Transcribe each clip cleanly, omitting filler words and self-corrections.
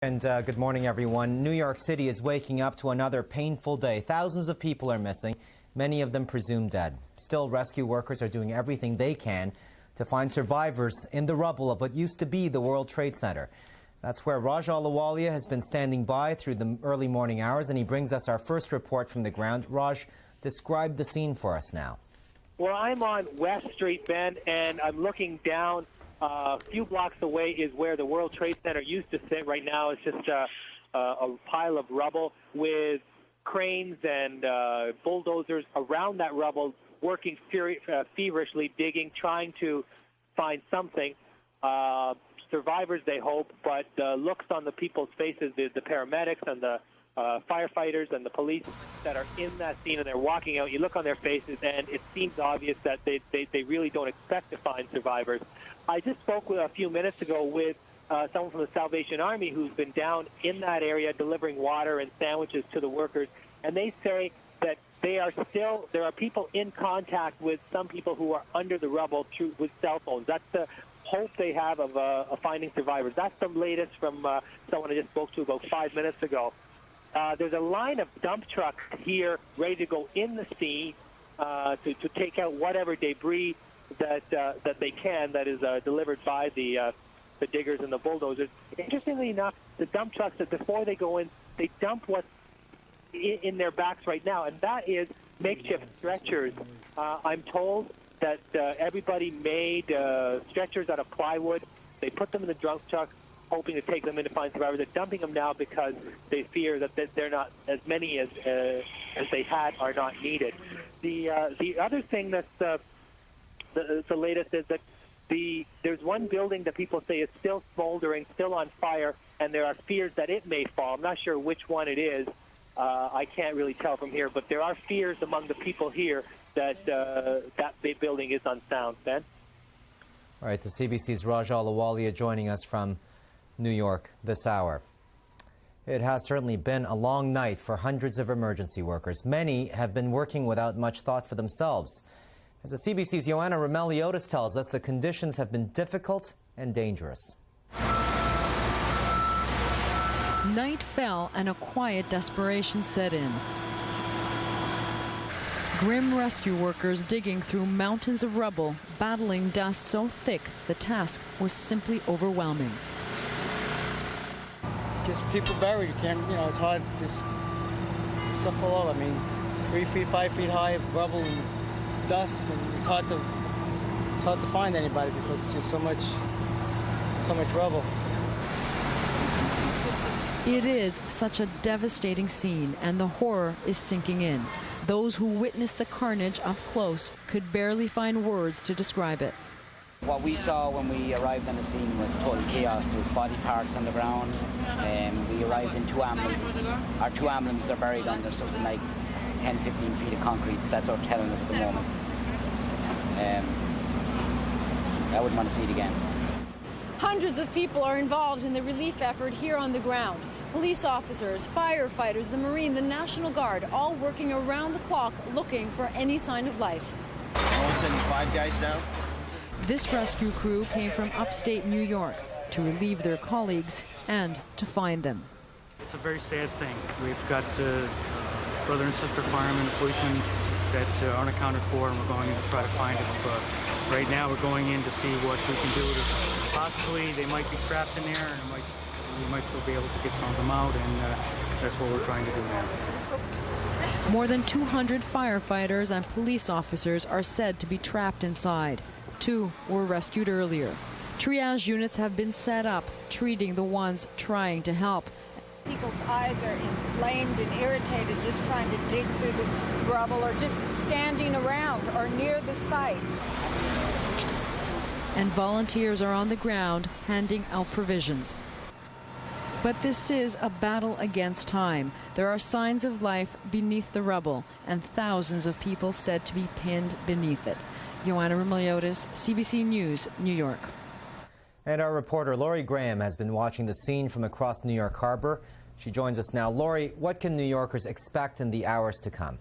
And good morning, everyone. New York City is waking up to another painful day. Thousands of people are missing, many of them presumed dead. Still, rescue workers are doing everything they can to find survivors in the rubble of what used to be the World Trade Center. That's where Raj Ahluwalia has been standing by through the early morning hours, and he brings us our first report from the ground. Raj, describe the scene for us now. Well, I'm on West Street, Ben, and I'm looking down. A few blocks away is where the World Trade Center used to sit. Right now it's just a pile of rubble with cranes and bulldozers around that rubble working feverishly, digging, trying to find something. Survivors, they hope, but looks on the people's faces, the paramedics and the firefighters and the police that are in that scene and they're walking out, you look on their faces and it seems obvious that they really don't expect to find survivors. I just spoke a few minutes ago with someone from the Salvation Army who's been down in that area delivering water and sandwiches to the workers, and they say that there are people in contact with some people who are under the rubble with cell phones. That's the hope they have of finding survivors. That's the latest from someone I just spoke to about 5 minutes ago. There's a line of dump trucks here ready to go in the scene to take out whatever debris that they can, that is delivered by the diggers and the bulldozers. Interestingly enough, the dump trucks, that before they go in, they dump what's in their backs right now, and that is makeshift stretchers. I'm told that everybody made stretchers out of plywood. They put them in the dump truck, hoping to take them in to find survivors. They're dumping them now because they fear that they're not as many as they had are not needed. The other thing that's the latest is that there's one building that people say is still smoldering, still on fire, and there are fears that it may fall. I'm not sure which one it is. I can't really tell from here, but there are fears among the people here that that big building is unsound. Ben? All right, the CBC's Raj Ahluwalia joining us from New York this hour. It has certainly been a long night for hundreds of emergency workers. Many have been working without much thought for themselves. As the CBC's Joanna Romeliotis tells us, the conditions have been difficult and dangerous. Night fell and a quiet desperation set in. Grim rescue workers digging through mountains of rubble, battling dust so thick the task was simply overwhelming. Just people buried. You can't, it's hard. Just stuff all over. I mean, 3 feet, 5 feet high, rubble and dust, and it's hard to find anybody because it's just so much rubble. It is such a devastating scene, and the horror is sinking in. Those who witnessed the carnage up close could barely find words to describe it. What we saw when we arrived on the scene was total chaos. There was body parts on the ground, and we arrived in 2 ambulances. Our 2 ambulances are buried under something like 10, 15 feet of concrete. That's what they're telling us at the moment. I wouldn't want to see it again. Hundreds of people are involved in the relief effort here on the ground. Police officers, firefighters, the Marine, the National Guard, all working around the clock looking for any sign of life. I'm sending 5 guys down. This rescue crew came from upstate New York to relieve their colleagues and to find them. It's a very sad thing. We've got brother and sister firemen and policemen that aren't accounted for, and we're going in to try to find them. Right now we're going in to see what we can do. Possibly they might be trapped in there, and we might still be able to get some of them out, and that's what we're trying to do now. More than 200 firefighters and police officers are said to be trapped inside. 2 were rescued earlier. Triage units have been set up, treating the ones trying to help. People's eyes are inflamed and irritated just trying to dig through the rubble or just standing around or near the site. And volunteers are on the ground handing out provisions. But this is a battle against time. There are signs of life beneath the rubble and thousands of people said to be pinned beneath it. Joanna Romeliotis, CBC News, New York. And our reporter Lori Graham has been watching the scene from across New York Harbor. She joins us now. Lori, what can New Yorkers expect in the hours to come?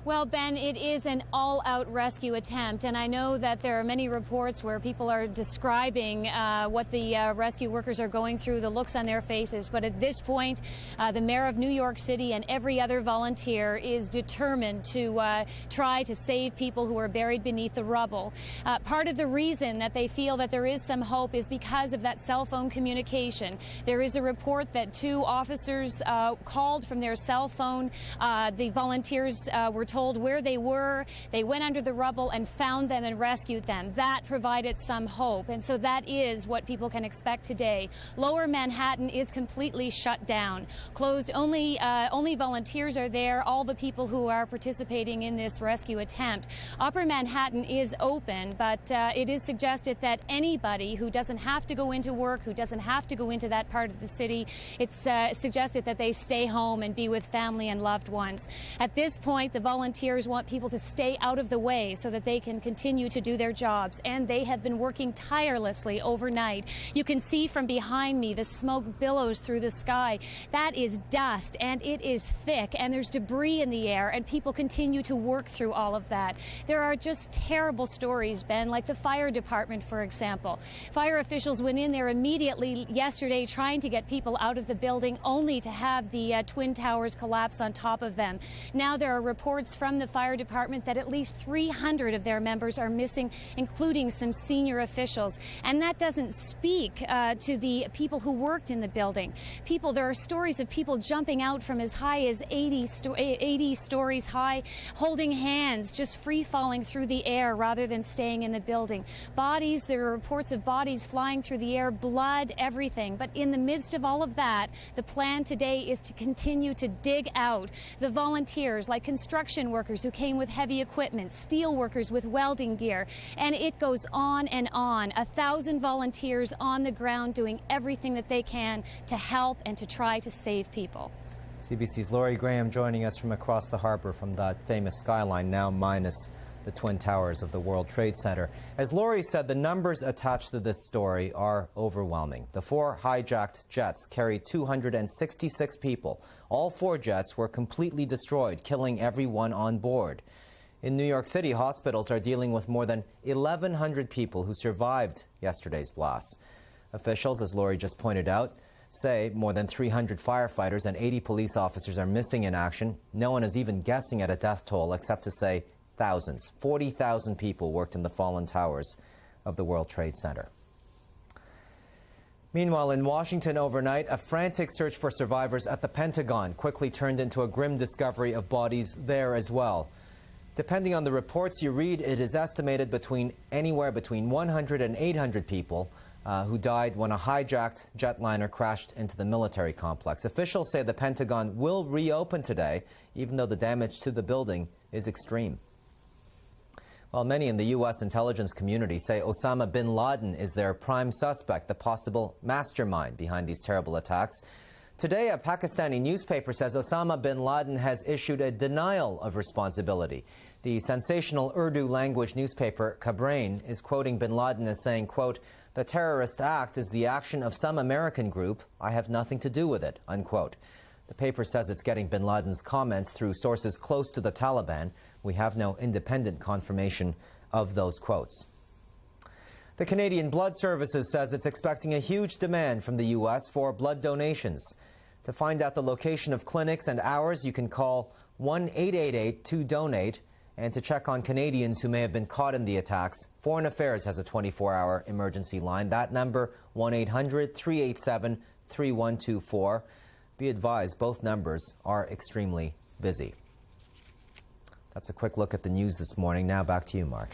Well, Ben, it is an all-out rescue attempt, and I know that there are many reports where people are describing what the rescue workers are going through, the looks on their faces. But at this point, the mayor of New York City and every other volunteer is determined to try to save people who are buried beneath the rubble. Part of the reason that they feel that there is some hope is because of that cell phone communication. There is a report that 2 officers called from their cell phone. The volunteers were told where they were. They went under the rubble and found them and rescued them. That provided some hope, and so that is what people can expect today. Lower Manhattan is completely shut down. Closed, only volunteers are there, all the people who are participating in this rescue attempt. Upper Manhattan is open, but it is suggested that anybody who doesn't have to go into work, who doesn't have to go into that part of the city, it's suggested that they stay home and be with family and loved ones. At this point, the volunteers want people to stay out of the way so that they can continue to do their jobs, and they have been working tirelessly overnight. You can see from behind me the smoke billows through the sky. That is dust, and it is thick, and there's debris in the air, and people continue to work through all of that. There are just terrible stories, Ben, like the fire department, for example. Fire officials went in there immediately yesterday trying to get people out of the building, only to have the Twin Towers collapse on top of them. Now there are reports from the fire department that at least 300 of their members are missing, including some senior officials. And that doesn't speak to the people who worked in the building. There are stories of people jumping out from as high as 80 stories high, holding hands, just free falling through the air rather than staying in the building. There are reports of bodies flying through the air, blood, everything. But in the midst of all of that, the plan today is to continue to dig out. The volunteers, like construction workers who came with heavy equipment, steel workers with welding gear, and it goes on and on. 1,000 volunteers on the ground doing everything that they can to help and to try to save people. CBC's Laurie Graham joining us from across the harbor from that famous skyline, now minus the Twin Towers of the World Trade Center. As Laurie said, the numbers attached to this story are overwhelming. The 4 hijacked jets carried 266 people. All 4 jets were completely destroyed, killing everyone on board. In New York City, hospitals are dealing with more than 1,100 people who survived yesterday's blast. Officials, as Laurie just pointed out, say more than 300 firefighters and 80 police officers are missing in action. No one is even guessing at a death toll except to say thousands. 40,000 people worked in the fallen towers of the World Trade Center. Meanwhile, in Washington overnight, a frantic search for survivors at the Pentagon quickly turned into a grim discovery of bodies there as well. Depending on the reports you read, it is estimated anywhere between 100 and 800 people who died when a hijacked jetliner crashed into the military complex. Officials say the Pentagon will reopen today, even though the damage to the building is extreme. While many in the U.S. intelligence community say Osama bin Laden is their prime suspect, the possible mastermind behind these terrible attacks, today a Pakistani newspaper says Osama bin Laden has issued a denial of responsibility. The sensational Urdu language newspaper Kabrain is quoting bin Laden as saying, quote, "The terrorist act is the action of some American group. I have nothing to do with it," unquote. The paper says it's getting bin Laden's comments through sources close to the Taliban. We have no independent confirmation of those quotes. The Canadian Blood Services says it's expecting a huge demand from the U.S. for blood donations. To find out the location of clinics and hours, you can call 1-888-2-DONATE. And to check on Canadians who may have been caught in the attacks, Foreign Affairs has a 24-hour emergency line. That number, 1-800-387-3124. Be advised, both numbers are extremely busy. That's a quick look at the news this morning. Now back to you, Mark.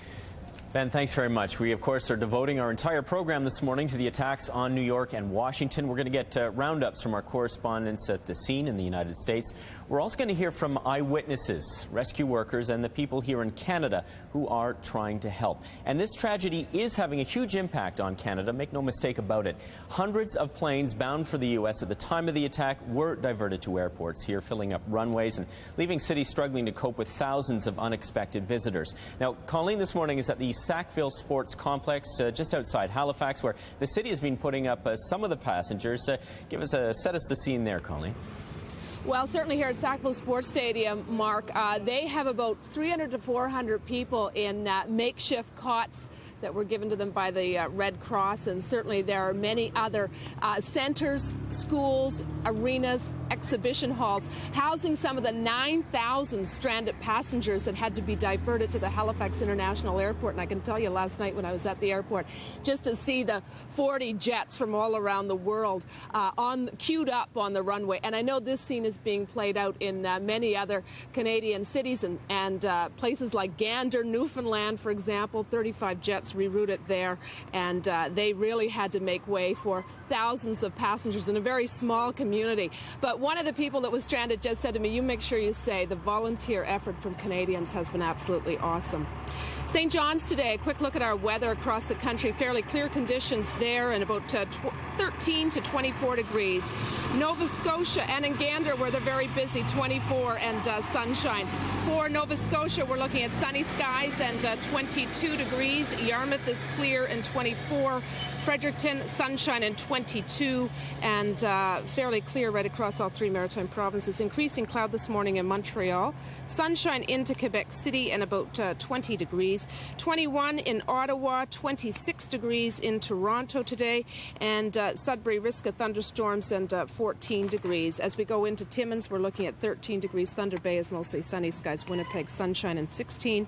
Ben, thanks very much. We, of course, are devoting our entire program this morning to the attacks on New York and Washington. We're going to get roundups from our correspondents at the scene in the United States. We're also going to hear from eyewitnesses, rescue workers, and the people here in Canada who are trying to help. And this tragedy is having a huge impact on Canada. Make no mistake about it. Hundreds of planes bound for the U.S. at the time of the attack were diverted to airports here, filling up runways and leaving cities struggling to cope with thousands of unexpected visitors. Now, Colleen this morning is at the Sackville Sports Complex just outside Halifax, where the city has been putting up some of the passengers. Set us the scene there, Colleen. Well, certainly here at Sackville Sports Stadium, Mark, they have about 300 to 400 people in makeshift cots that were given to them by the Red Cross, and certainly there are many other centers, schools, arenas, exhibition halls housing some of the 9,000 stranded passengers that had to be diverted to the Halifax International Airport. And I can tell you, last night when I was at the airport, just to see the 40 jets from all around the world queued up on the runway. And I know this scene is being played out in many other Canadian cities and places like Gander, Newfoundland, for example. 35 jets rerouted there, and they really had to make way for thousands of passengers in a very small community. But one of the people that was stranded just said to me, you make sure you say the volunteer effort from Canadians has been absolutely awesome. St. John's today, a quick look at our weather across the country. Fairly clear conditions there and about 13 to 24 degrees. Nova Scotia and in Gander, where they're very busy, 24 and sunshine. For Nova Scotia, we're looking at sunny skies and 22 degrees. Yarmouth is clear and 24. Fredericton, sunshine and 22, and fairly clear right across all three maritime provinces. Increasing cloud this morning in Montreal. Sunshine into Quebec City and about 20 degrees. 21 in Ottawa, 26 degrees in Toronto today, and Sudbury, risk of thunderstorms and 14 degrees. As we go into Timmins, we're looking at 13 degrees. Thunder Bay is mostly sunny skies. Winnipeg, sunshine and 16.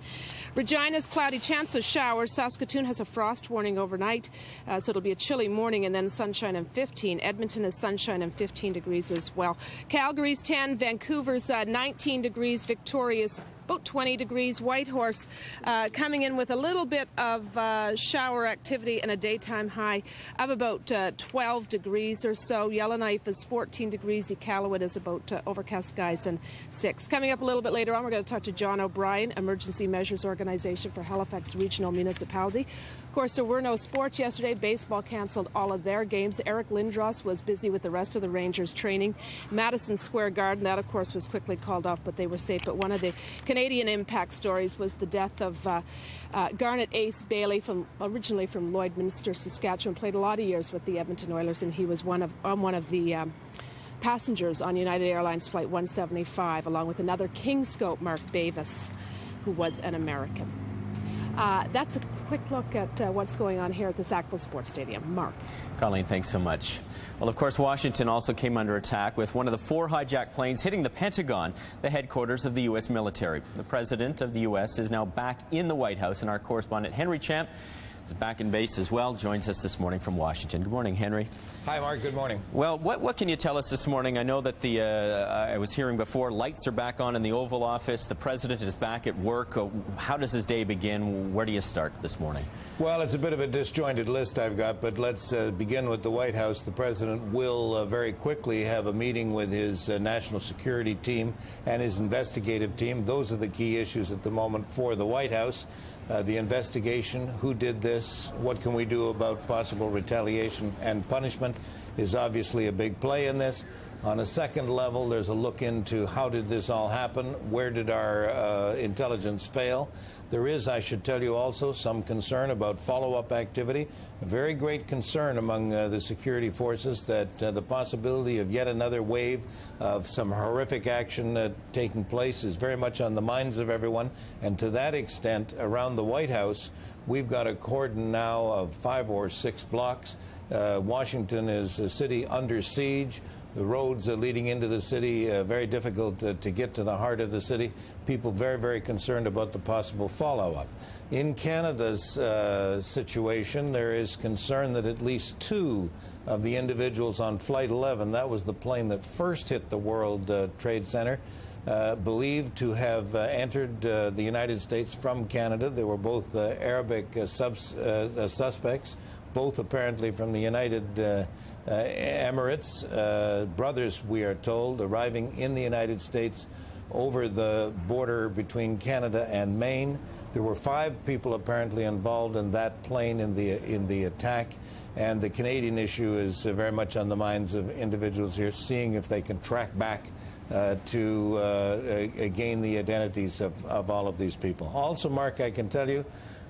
Regina's cloudy, chance of showers. Saskatoon has a frost warning overnight, so it'll be a chilly morning, and then sunshine and 15. Edmonton is sunshine and 15 degrees as well. Calgary's 10, Vancouver's 19 degrees, Victoria's about 20 degrees. Whitehorse coming in with a little bit of shower activity and a daytime high of about 12 degrees or so. Yellowknife is 14 degrees. Iqaluit is about overcast skies and 6. Coming up a little bit later on, we're going to talk to John O'Brien, Emergency Measures Organization for Halifax Regional Municipality. Of course, there were no sports yesterday. Baseball canceled all of their games. Eric Lindros was busy with the rest of the Rangers training. Madison Square Garden, that of course was quickly called off, but they were safe. But one of the Canadian impact stories was the death of Garnet Ace Bailey, originally from Lloydminster, Saskatchewan. Played a lot of years with the Edmonton Oilers, and he was one of the passengers on United Airlines Flight 175, along with another Kingscope, Mark Davis, who was an American. That's a quick look at what's going on here at the Sackville Sports Stadium. Mark. Colleen, thanks so much. Well, of course, Washington also came under attack with one of the 4 hijacked planes hitting the Pentagon, the headquarters of the U.S. military. The president of the U.S. is now back in the White House, and our correspondent Henry Champ is back in base as well, joins us this morning from Washington. Good morning, Henry. Hi, Mark. Good morning. Well, what can you tell us this morning? I know that I was hearing before, lights are back on in the Oval Office. The president is back at work. How does his day begin? Where do you start this morning? Well, it's a bit of a disjointed list I've got, but let's begin with the White House. The president will very quickly have a meeting with his national security team and his investigative team. Those are the key issues at the moment for the White House. The investigation, who did this, what can we do about possible retaliation and punishment is obviously a big play in this. On a second level, there's a look into how did this all happen, where did our intelligence fail. There is, I should tell you also, some concern about follow-up activity, a very great concern among the security forces that the possibility of yet another wave of some horrific action taking place is very much on the minds of everyone. And to that extent, around the White House, we've got a cordon now of 5 or 6 blocks. Washington is a city under siege. The roads leading into the city, very difficult to get to the heart of the city. People very, very concerned about the possible fallout. In Canada's situation, there is concern that at least 2 of the individuals on Flight 11, that was the plane that first hit the World Trade Center, believed to have entered the United States from Canada. They were both Arabic suspects, both apparently from the United Emirates, brothers, we are told, arriving in the United States over the border between Canada and Maine. There were 5 people apparently involved in that plane in the attack, and the Canadian issue is very much on the minds of individuals here, seeing if they can track back to gain the identities of all of these people. Also, Mark, I can tell you,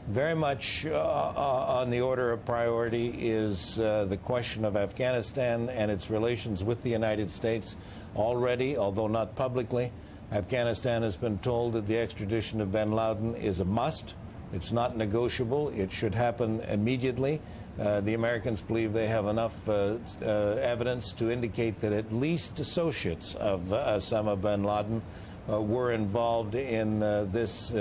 Very much on the order of priority is the question of Afghanistan and its relations with the United States. Already, although not publicly, Afghanistan has been told that the extradition of bin Laden is a must. It's not negotiable. It should happen immediately. The Americans believe they have enough evidence to indicate that at least associates of Osama bin Laden were involved in this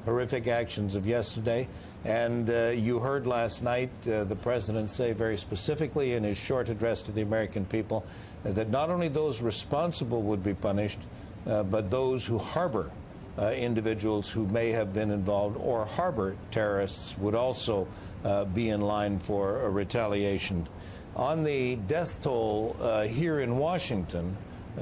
horrific actions of yesterday. And you heard last night the president say very specifically in his short address to the American people that not only those responsible would be punished, but those who harbor individuals who may have been involved or harbor terrorists would also be in line for a retaliation. On the death toll here in Washington,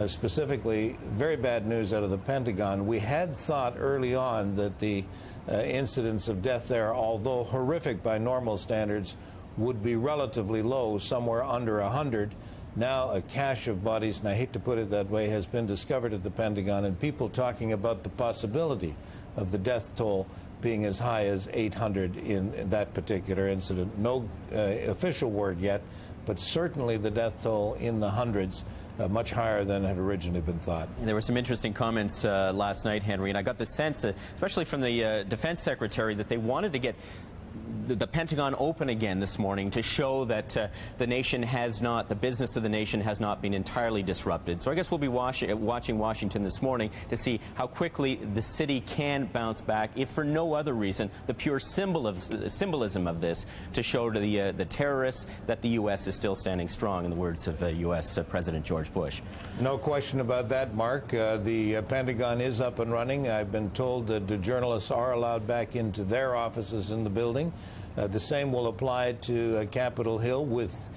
specifically, very bad news out of the Pentagon. We had thought early on that the incidence of death there, although horrific by normal standards, would be relatively low, somewhere under 100. Now a cache of bodies, and I hate to put it that way, has been discovered at the Pentagon, and people talking about the possibility of the death toll being as high as 800 in that particular incident. No official word yet, but certainly the death toll in the hundreds, much higher than had originally been thought. There were some interesting comments last night, Henry, and I got the sense, especially from the Defense Secretary, that they wanted to get the Pentagon open again this morning to show that the nation has not, the business of the nation has not been entirely disrupted. So I guess we'll be watching Washington this morning to see how quickly the city can bounce back, if for no other reason, the pure symbolism of this, to show to the terrorists that the U.S. is still standing strong, in the words of U.S. President George Bush. No question about that, Mark. The Pentagon is up and running. I've been told that the journalists are allowed back into their offices in the building. The same will apply to Capitol Hill, with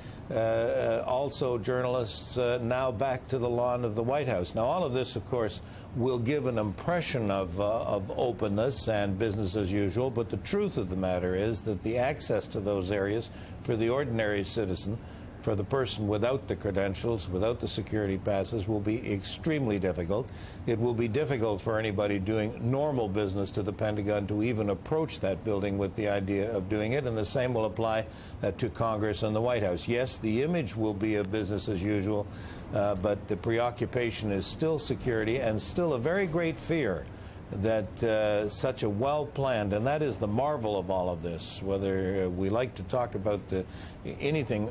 also journalists now back to the lawn of the White House. Now, all of this, of course, will give an impression of openness and business as usual, but the truth of the matter is that the access to those areas for the ordinary citizen, for the person without the credentials, without the security passes, will be extremely difficult. It will be difficult for anybody doing normal business to the Pentagon to even approach that building with the idea of doing it, and the same will apply to Congress and the White House. Yes, the image will be of business as usual, but the preoccupation is still security, and still a very great fear that such a well-planned, and that is the marvel of all of this, whether we like to talk about anything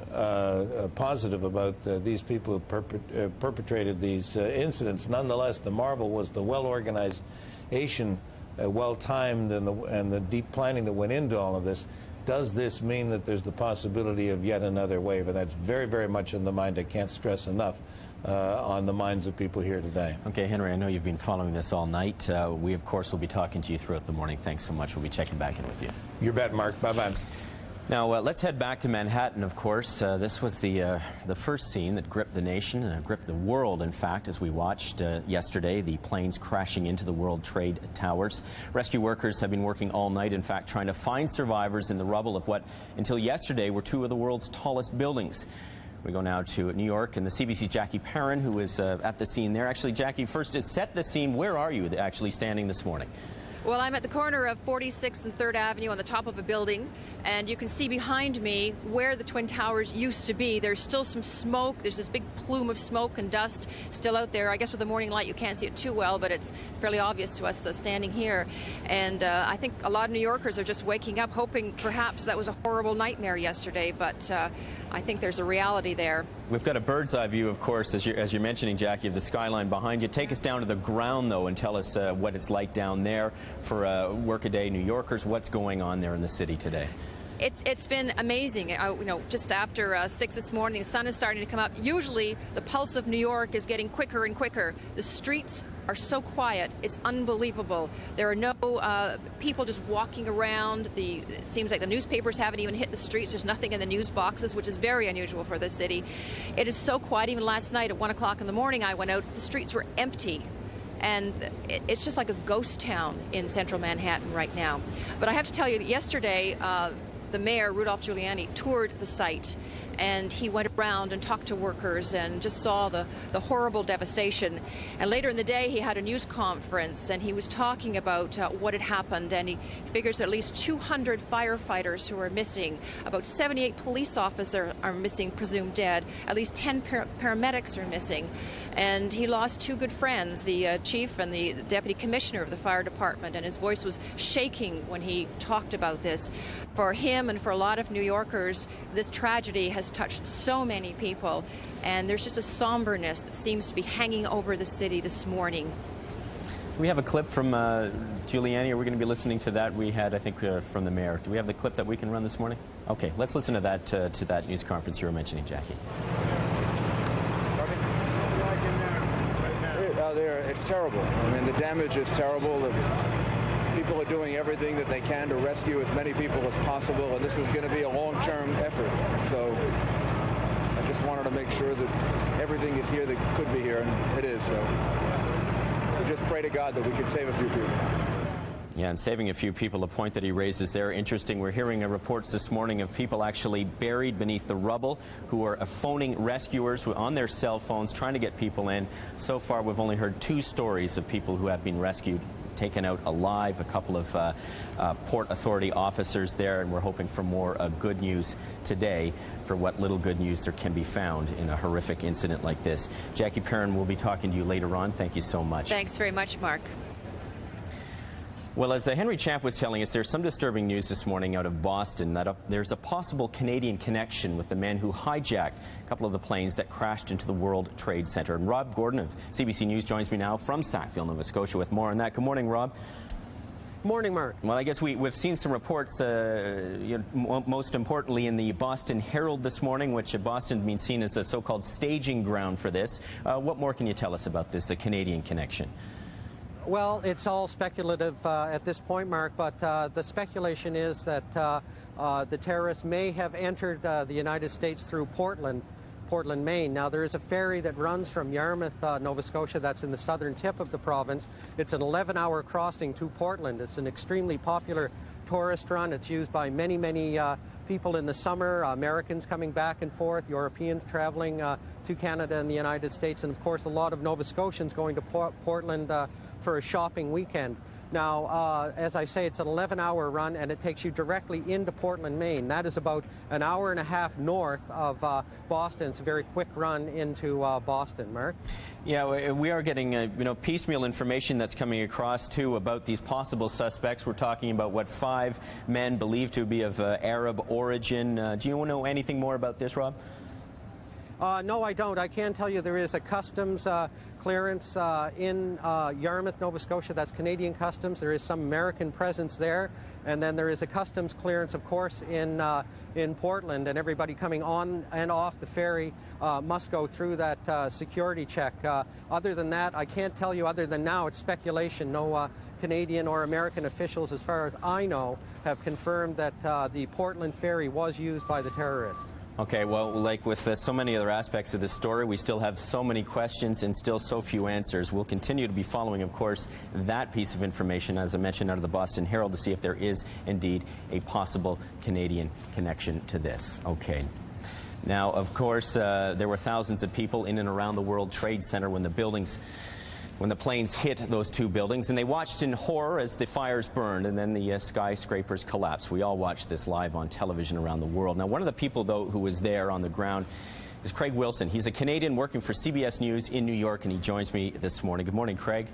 positive about these people who perpetrated these incidents, nonetheless, the marvel was the well-organization, well-timed, and the deep planning that went into all of this. Does this mean that there's the possibility of yet another wave? And that's very, very much in the mind, I can't stress enough, on the minds of people here today. Okay, Henry, I know you've been following this all night. We, of course, will be talking to you throughout the morning. Thanks so much. We'll be checking back in with you. You bet, Mark. Bye-bye. Now, let's head back to Manhattan, of course. This was the first scene that gripped the nation, gripped the world, in fact, as we watched yesterday, the planes crashing into the World Trade Towers. Rescue workers have been working all night, in fact, trying to find survivors in the rubble of what, until yesterday, were two of the world's tallest buildings. We go now to New York, and the CBC's Jackie Perrin, who is at the scene there. Actually, Jackie, first, to set the scene, where are you actually standing this morning? Well, I'm at the corner of 46th and 3rd Avenue on the top of a building, and you can see behind me where the Twin Towers used to be. There's still some smoke. There's this big plume of smoke and dust still out there. I guess with the morning light you can't see it too well, but it's fairly obvious to us standing here. And I think a lot of New Yorkers are just waking up, hoping perhaps that was a horrible nightmare yesterday, but I think there's a reality there. We've got a bird's eye view, of course, as you're mentioning, Jackie, of the skyline behind you. Take us down to the ground, though, and tell us what it's like down there for workaday New Yorkers. What's going on there in the city today? It's been amazing. You know, just after 6 this morning, the sun is starting to come up. Usually, the pulse of New York is getting quicker and quicker. The streets are so quiet. It's unbelievable. There are no people just walking around. It seems like the newspapers haven't even hit the streets. There's nothing in the news boxes, which is very unusual for this city. It is so quiet. Even last night at 1 o'clock in the morning, I went out. The streets were empty. And it's just like a ghost town in central Manhattan right now. But I have to tell you, yesterday, the mayor, Rudolph Giuliani, toured the site, and he went around and talked to workers and just saw the horrible devastation. And later in the day, he had a news conference, and he was talking about what had happened, and he figures at least 200 firefighters who are missing, about 78 police officers are missing, presumed dead, at least 10 paramedics are missing. And he lost two good friends, the chief and the deputy commissioner of the fire department, and his voice was shaking when he talked about this. For him and for a lot of New Yorkers, this tragedy has touched so many people, and there's just a somberness that seems to be hanging over the city this morning. We have a clip from Giuliani. Are we going to be listening to that? We had, I think, from the mayor. Do we have the clip that we can run this morning? Okay, let's listen to that news conference you were mentioning, Jackie. It's terrible. I mean, the damage is terrible. People are doing everything that they can to rescue as many people as possible, and this is going to be a long-term effort. So I just wanted to make sure that everything is here that could be here, and it is. So we just pray to God that we can save a few people. Yeah, and saving a few people, a point that he raises there. Interesting, we're hearing reports this morning of people actually buried beneath the rubble who are phoning rescuers on their cell phones trying to get people in. So far, we've only heard 2 stories of people who have been rescued, taken out alive, a couple of Port Authority officers there, and we're hoping for more good news today for what little good news there can be found in a horrific incident like this. Jackie Perrin will be talking to you later on. Thank you so much. Thanks very much, Mark. Well, as Henry Champ was telling us, there's some disturbing news this morning out of Boston that there's a possible Canadian connection with the men who hijacked a couple of the planes that crashed into the World Trade Center. And Rob Gordon of CBC News joins me now from Sackville, Nova Scotia, with more on that. Good morning, Rob. Morning, Mark. Well, I guess we've seen some reports, most importantly in the Boston Herald this morning, which Boston being seen as a so-called staging ground for this. What more can you tell us about this Canadian connection? Well, it's all speculative at this point, Mark, but the speculation is that the terrorists may have entered the United States through Portland, Maine. Now, there is a ferry that runs from Yarmouth, Nova Scotia, that's in the southern tip of the province. It's an 11-hour crossing to Portland. It's an extremely popular tourist run. It's used by many, many people in the summer, Americans coming back and forth, Europeans traveling to Canada and the United States, and of course a lot of Nova Scotians going to Portland for a shopping weekend. Now, as I say, it's an 11-hour run, and it takes you directly into Portland, Maine. That is about an hour and a half north of Boston. It's a very quick run into Boston, Mark. Yeah, we are getting piecemeal information that's coming across too about these possible suspects. We're talking about 5 men believed to be of Arab origin. Do you know anything more about this, Rob? No, I don't. I can tell you there is a customs clearance in Yarmouth, Nova Scotia. That's Canadian Customs. There is some American presence there. And then there is a customs clearance, of course, in Portland. And everybody coming on and off the ferry must go through that security check. Other than that, I can't tell you. Other than now, it's speculation. No Canadian or American officials, as far as I know, have confirmed that the Portland ferry was used by the terrorists. Okay, well, like with so many other aspects of this story, we still have so many questions and still so few answers. We'll continue to be following, of course, that piece of information, as I mentioned, out of the Boston Herald, to see if there is indeed a possible Canadian connection to this. Okay. Now, of course, there were thousands of people in and around the World Trade Center when the planes hit those 2 buildings, and they watched in horror as the fires burned and then the skyscrapers collapsed. We all watched this live on television around the world. Now, one of the people, though, who was there on the ground is Craig Wilson. He's a Canadian working for CBS News in New York, and he joins me this morning. Good morning, Craig.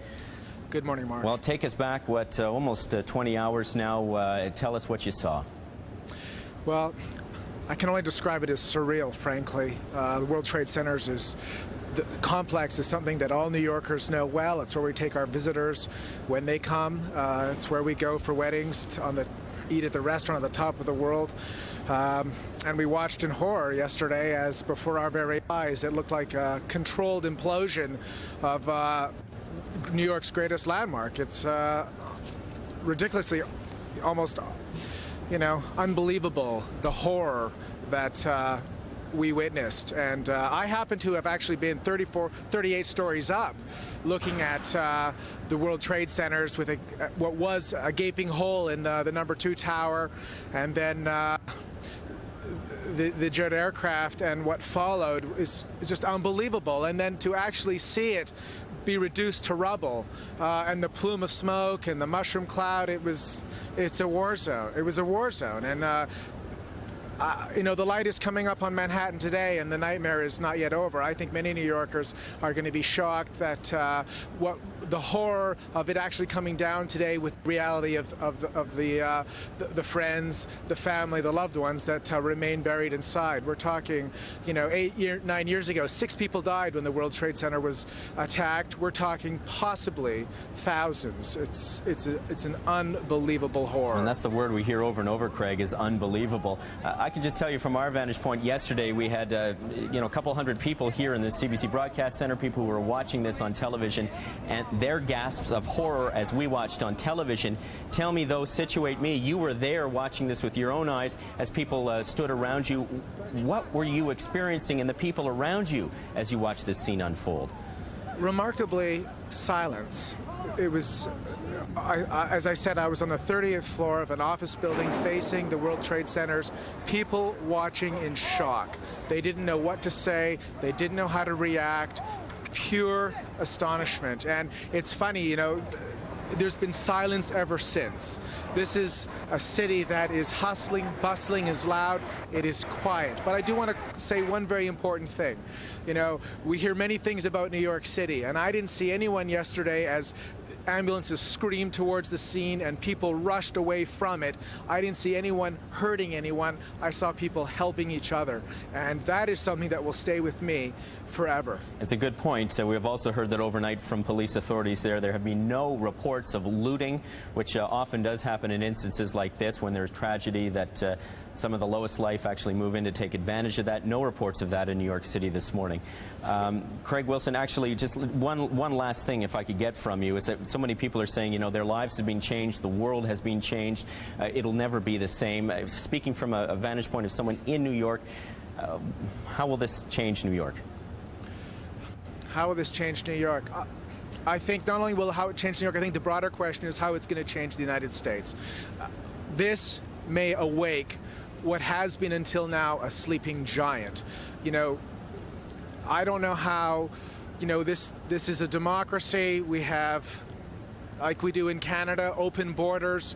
Good morning, Mark. Well, take us back, almost 20 hours now. Tell us what you saw. Well, I can only describe it as surreal, frankly. The World Trade Center the complex is something that all New Yorkers know well. It's where we take our visitors when they come. It's where we go for weddings, eat at the restaurant at the top of the world. And we watched in horror yesterday as before our very eyes it looked like a controlled implosion of New York's greatest landmark. It's ridiculously, almost, unbelievable, the horror that we witnessed. And I happen to have actually been 38 stories up looking at the World Trade Centers with what was a gaping hole in the number 2 tower, and then the jet aircraft and what followed is just unbelievable. And then to actually see it be reduced to rubble, and the plume of smoke and the mushroom cloud, it's a war zone. It was a war zone. And you know, the light is coming up on Manhattan today, and the nightmare is not yet over. I think many New Yorkers are going to be shocked that what the horror of it actually coming down today, with reality of the friends, the family, the loved ones that remain buried inside. We're talking, you know, 9 years ago, 6 people died when the World Trade Center was attacked. We're talking possibly thousands. It's an unbelievable horror. And that's the word we hear over and over, Craig, is unbelievable. I can just tell you from our vantage point yesterday, we had you know, a couple hundred people here in the CBC Broadcast Center, people who were watching this on television, and their gasps of horror as we watched on television. Tell me, though, situate me. You were there watching this with your own eyes as people stood around you. What were you experiencing and the people around you as you watched this scene unfold? Remarkably, silence. It was, as I said, I was on the 30th floor of an office building facing the World Trade Centers. People watching in shock. They didn't know what to say. They didn't know how to react. Pure astonishment. And it's funny, you know, there's been silence ever since. This is a city that is hustling, bustling, is loud, it is quiet. But I do want to say one very important thing. You know, we hear many things about New York City, and I didn't see anyone yesterday as ambulances screamed towards the scene and people rushed away from it. I didn't see anyone hurting anyone. I saw people helping each other. And that is something that will stay with me forever. It's a good point. We have also heard that overnight from police authorities there have been no reports of looting, which often does happen in instances like this when there's tragedy, that some of the lowest life actually move in to take advantage of that. No reports of that in New York City this morning. Craig Wilson, actually, just one last thing, if I could get from you, is that so many people are saying, you know, their lives have been changed, the world has been changed, it'll never be the same. Speaking from a vantage point of someone in New York, how will this change New York? How will this change New York? I think not only will how it change New York, I think the broader question is how it's going to change the United States. This may awake what has been until now a sleeping giant. You know, I don't know how, you know, this is a democracy. We have, like we do in Canada, open borders.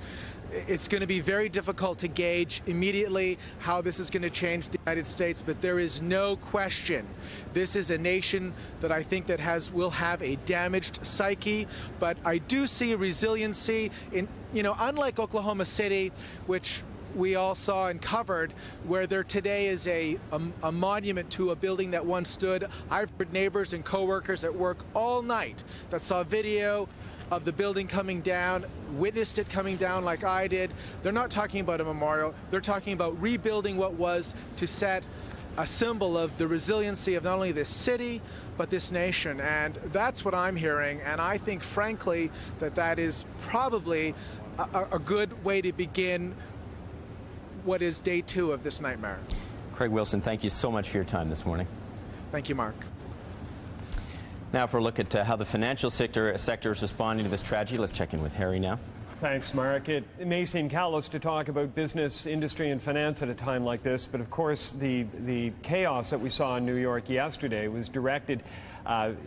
It's going to be very difficult to gauge immediately how this is going to change the United States, but there is no question this is a nation that I think that will have a damaged psyche. But I do see a resiliency in, you know, unlike Oklahoma City, which we all saw and covered, where there today is a monument to a building that once stood. I've heard neighbors and coworkers at work all night that saw video of the building coming down, witnessed it coming down like I did. They're not talking about a memorial. They're talking about rebuilding what was to set a symbol of the resiliency of not only this city, but this nation. And that's what I'm hearing. And I think, frankly, that is probably a good way to begin what is day 2 of this nightmare. Craig Wilson, thank you so much for your time this morning. Thank you, Mark. Now for a look at how the financial sector is responding to this tragedy. Let's check in with Harry now. Thanks, Mark. It may seem callous to talk about business, industry, and finance at a time like this, but of course the chaos that we saw in New York yesterday was directed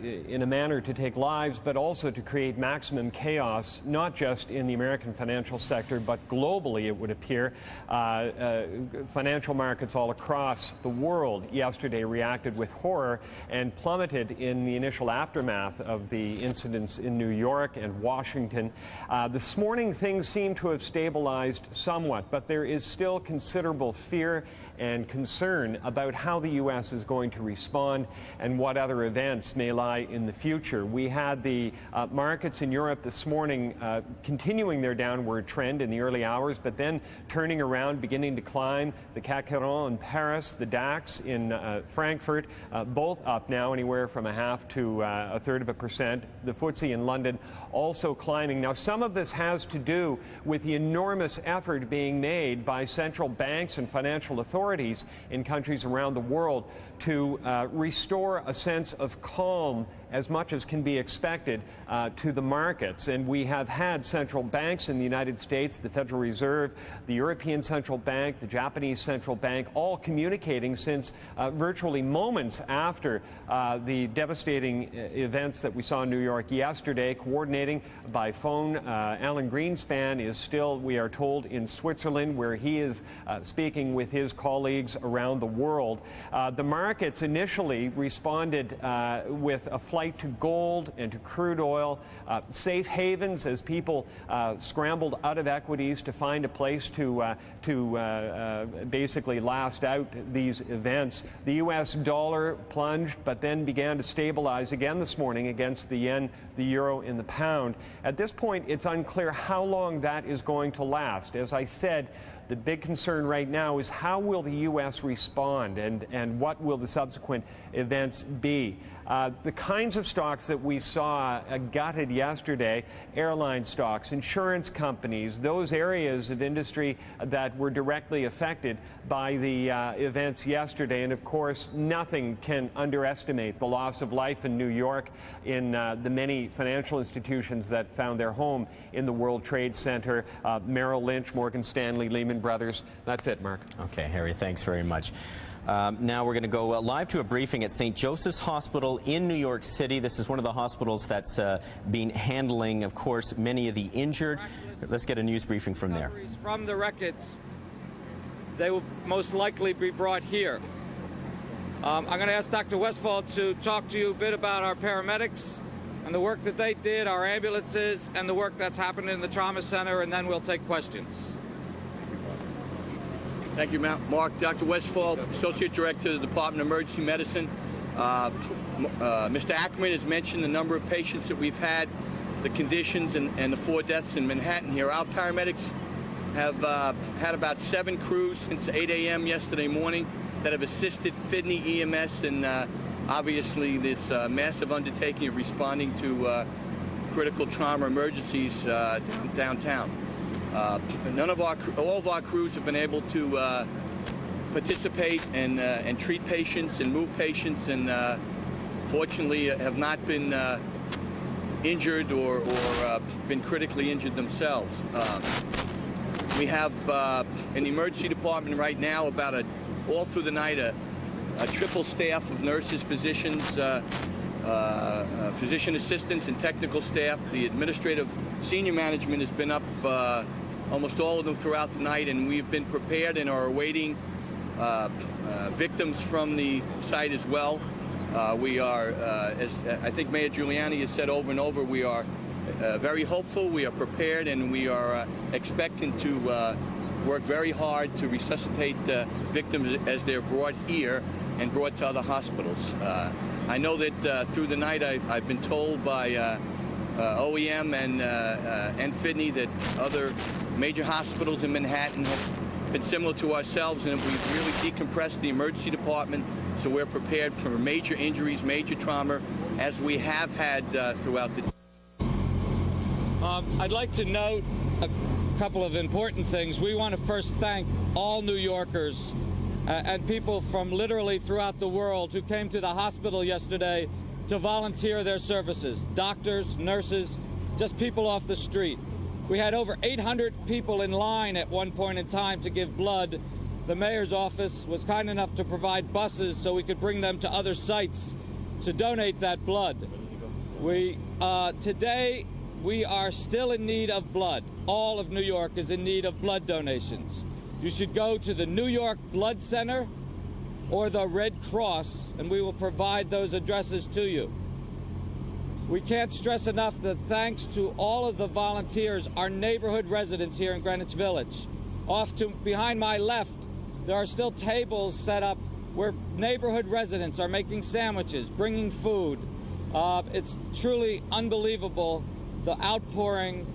in a manner to take lives, but also to create maximum chaos, not just in the American financial sector, but globally, it would appear. Financial markets all across the world yesterday reacted with horror and plummeted in the initial aftermath of the incidents in New York and Washington. This morning, things seem to have stabilized somewhat, but there is still considerable fear and concern about how the U.S. is going to respond and what other events may lie in the future. We had the markets in Europe this morning continuing their downward trend in the early hours, but then turning around, beginning to climb. The CAC 40 in Paris, the DAX in Frankfurt, both up now anywhere from 0.5 to 1/3%. The FTSE in London also climbing. Now, some of this has to do with the enormous effort being made by central banks and financial authorities in countries around the world to restore a sense of calm as much as can be expected to the markets. And we have had central banks in the United States, the Federal Reserve, the European Central Bank, the Japanese Central Bank, all communicating since virtually moments after the devastating events that we saw in New York yesterday, coordinating by phone. Alan Greenspan is still, we are told, in Switzerland, where he is speaking with his colleagues around the world. The markets initially responded with a flight to gold and to crude oil, safe havens as people scrambled out of equities to find a place to basically last out these events. The U.S. dollar plunged, but then began to stabilize again this morning against the yen, the euro, and the pound. At this point, it's unclear how long that is going to last. As I said, the big concern right now is how will the U.S. respond and what will the subsequent events be. The kinds of stocks that we saw gutted yesterday, airline stocks, insurance companies, those areas of industry that were directly affected by the events yesterday. And of course, nothing can underestimate the loss of life in New York in the many financial institutions that found their home in the World Trade Center, Merrill Lynch, Morgan Stanley, Lehman Brothers. That's it, Mark. Okay, Harry, thanks very much. Now we're going to go live to a briefing at St. Joseph's Hospital in New York City. This is one of the hospitals that's been handling, of course, many of the injured. Let's get a news briefing from there. From the wreckage, they will most likely be brought here. I'm going to ask Dr. Westphal to talk to you a bit about our paramedics and the work that they did, our ambulances, and the work that's happened in the trauma center, and then we'll take questions. Thank you, Mark. Dr. Westphal, Associate Director of the Department of Emergency Medicine. Mr. Ackerman has mentioned the number of patients that we've had, the conditions, and the 4 deaths in Manhattan here. Our paramedics have had about 7 crews since 8 a.m. yesterday morning that have assisted Fidney EMS in obviously this massive undertaking of responding to critical trauma emergencies downtown. All of our crews have been able to participate and treat patients and move patients, and fortunately have not been injured or been critically injured themselves. We have in the emergency department right now all through the night a triple staff of nurses, physicians, physician assistants, and technical staff. The administrative senior management has been up almost all of them throughout the night, and we've been prepared and are awaiting victims from the site as well. We are, as I think Mayor Giuliani has said over and over, we are very hopeful, we are prepared, and we are expecting to work very hard to resuscitate victims as they're brought here and brought to other hospitals. I know that through the night I've been told by OEM and Fidney that other major hospitals in Manhattan have been similar to ourselves, and we've really decompressed the emergency department, so we're prepared for major injuries, major trauma, as we have had throughout the day. I'd like to note a couple of important things. We want to first thank all New Yorkers and people from literally throughout the world who came to the hospital yesterday to volunteer their services. Doctors, nurses, just people off the street. We had over 800 people in line at one point in time to give blood. The mayor's office was kind enough to provide buses so we could bring them to other sites to donate that blood. Today, we are still in need of blood. All of New York is in need of blood donations. You should go to the New York Blood Center or the Red Cross, and we will provide those addresses to you. We can't stress enough the thanks to all of the volunteers, our neighborhood residents here in Greenwich Village. Behind my left, there are still tables set up where neighborhood residents are making sandwiches, bringing food. It's truly unbelievable, the outpouring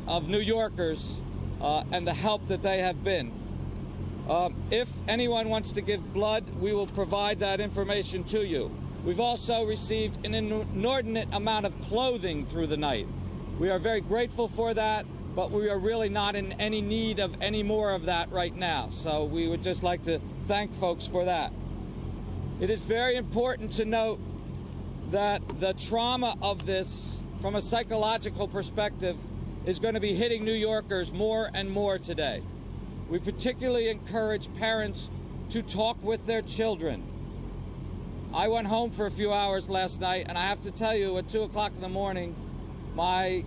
of New Yorkers and the help that they have been. If anyone wants to give blood, we will provide that information to you. We've also received an inordinate amount of clothing through the night. We are very grateful for that, but we are really not in any need of any more of that right now. So we would just like to thank folks for that. It is very important to note that the trauma of this, from a psychological perspective, is going to be hitting New Yorkers more and more today. We particularly encourage parents to talk with their children. I went home for a few hours last night, and I have to tell you, at 2 o'clock in the morning, my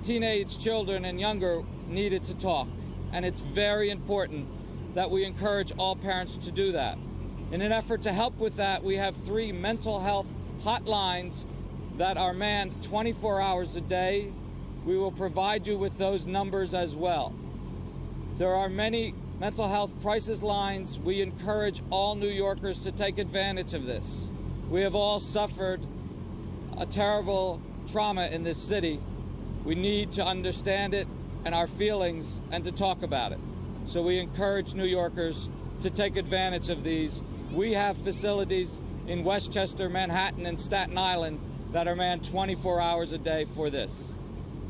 teenage children and younger needed to talk. And it's very important that we encourage all parents to do that. In an effort to help with that, we have 3 mental health hotlines that are manned 24 hours a day. We will provide you with those numbers as well. There are many mental health crisis lines. We encourage all New Yorkers to take advantage of this. We have all suffered a terrible trauma in this city. We need to understand it and our feelings and to talk about it. So we encourage New Yorkers to take advantage of these. We have facilities in Westchester, Manhattan, and Staten Island that are manned 24 hours a day for this.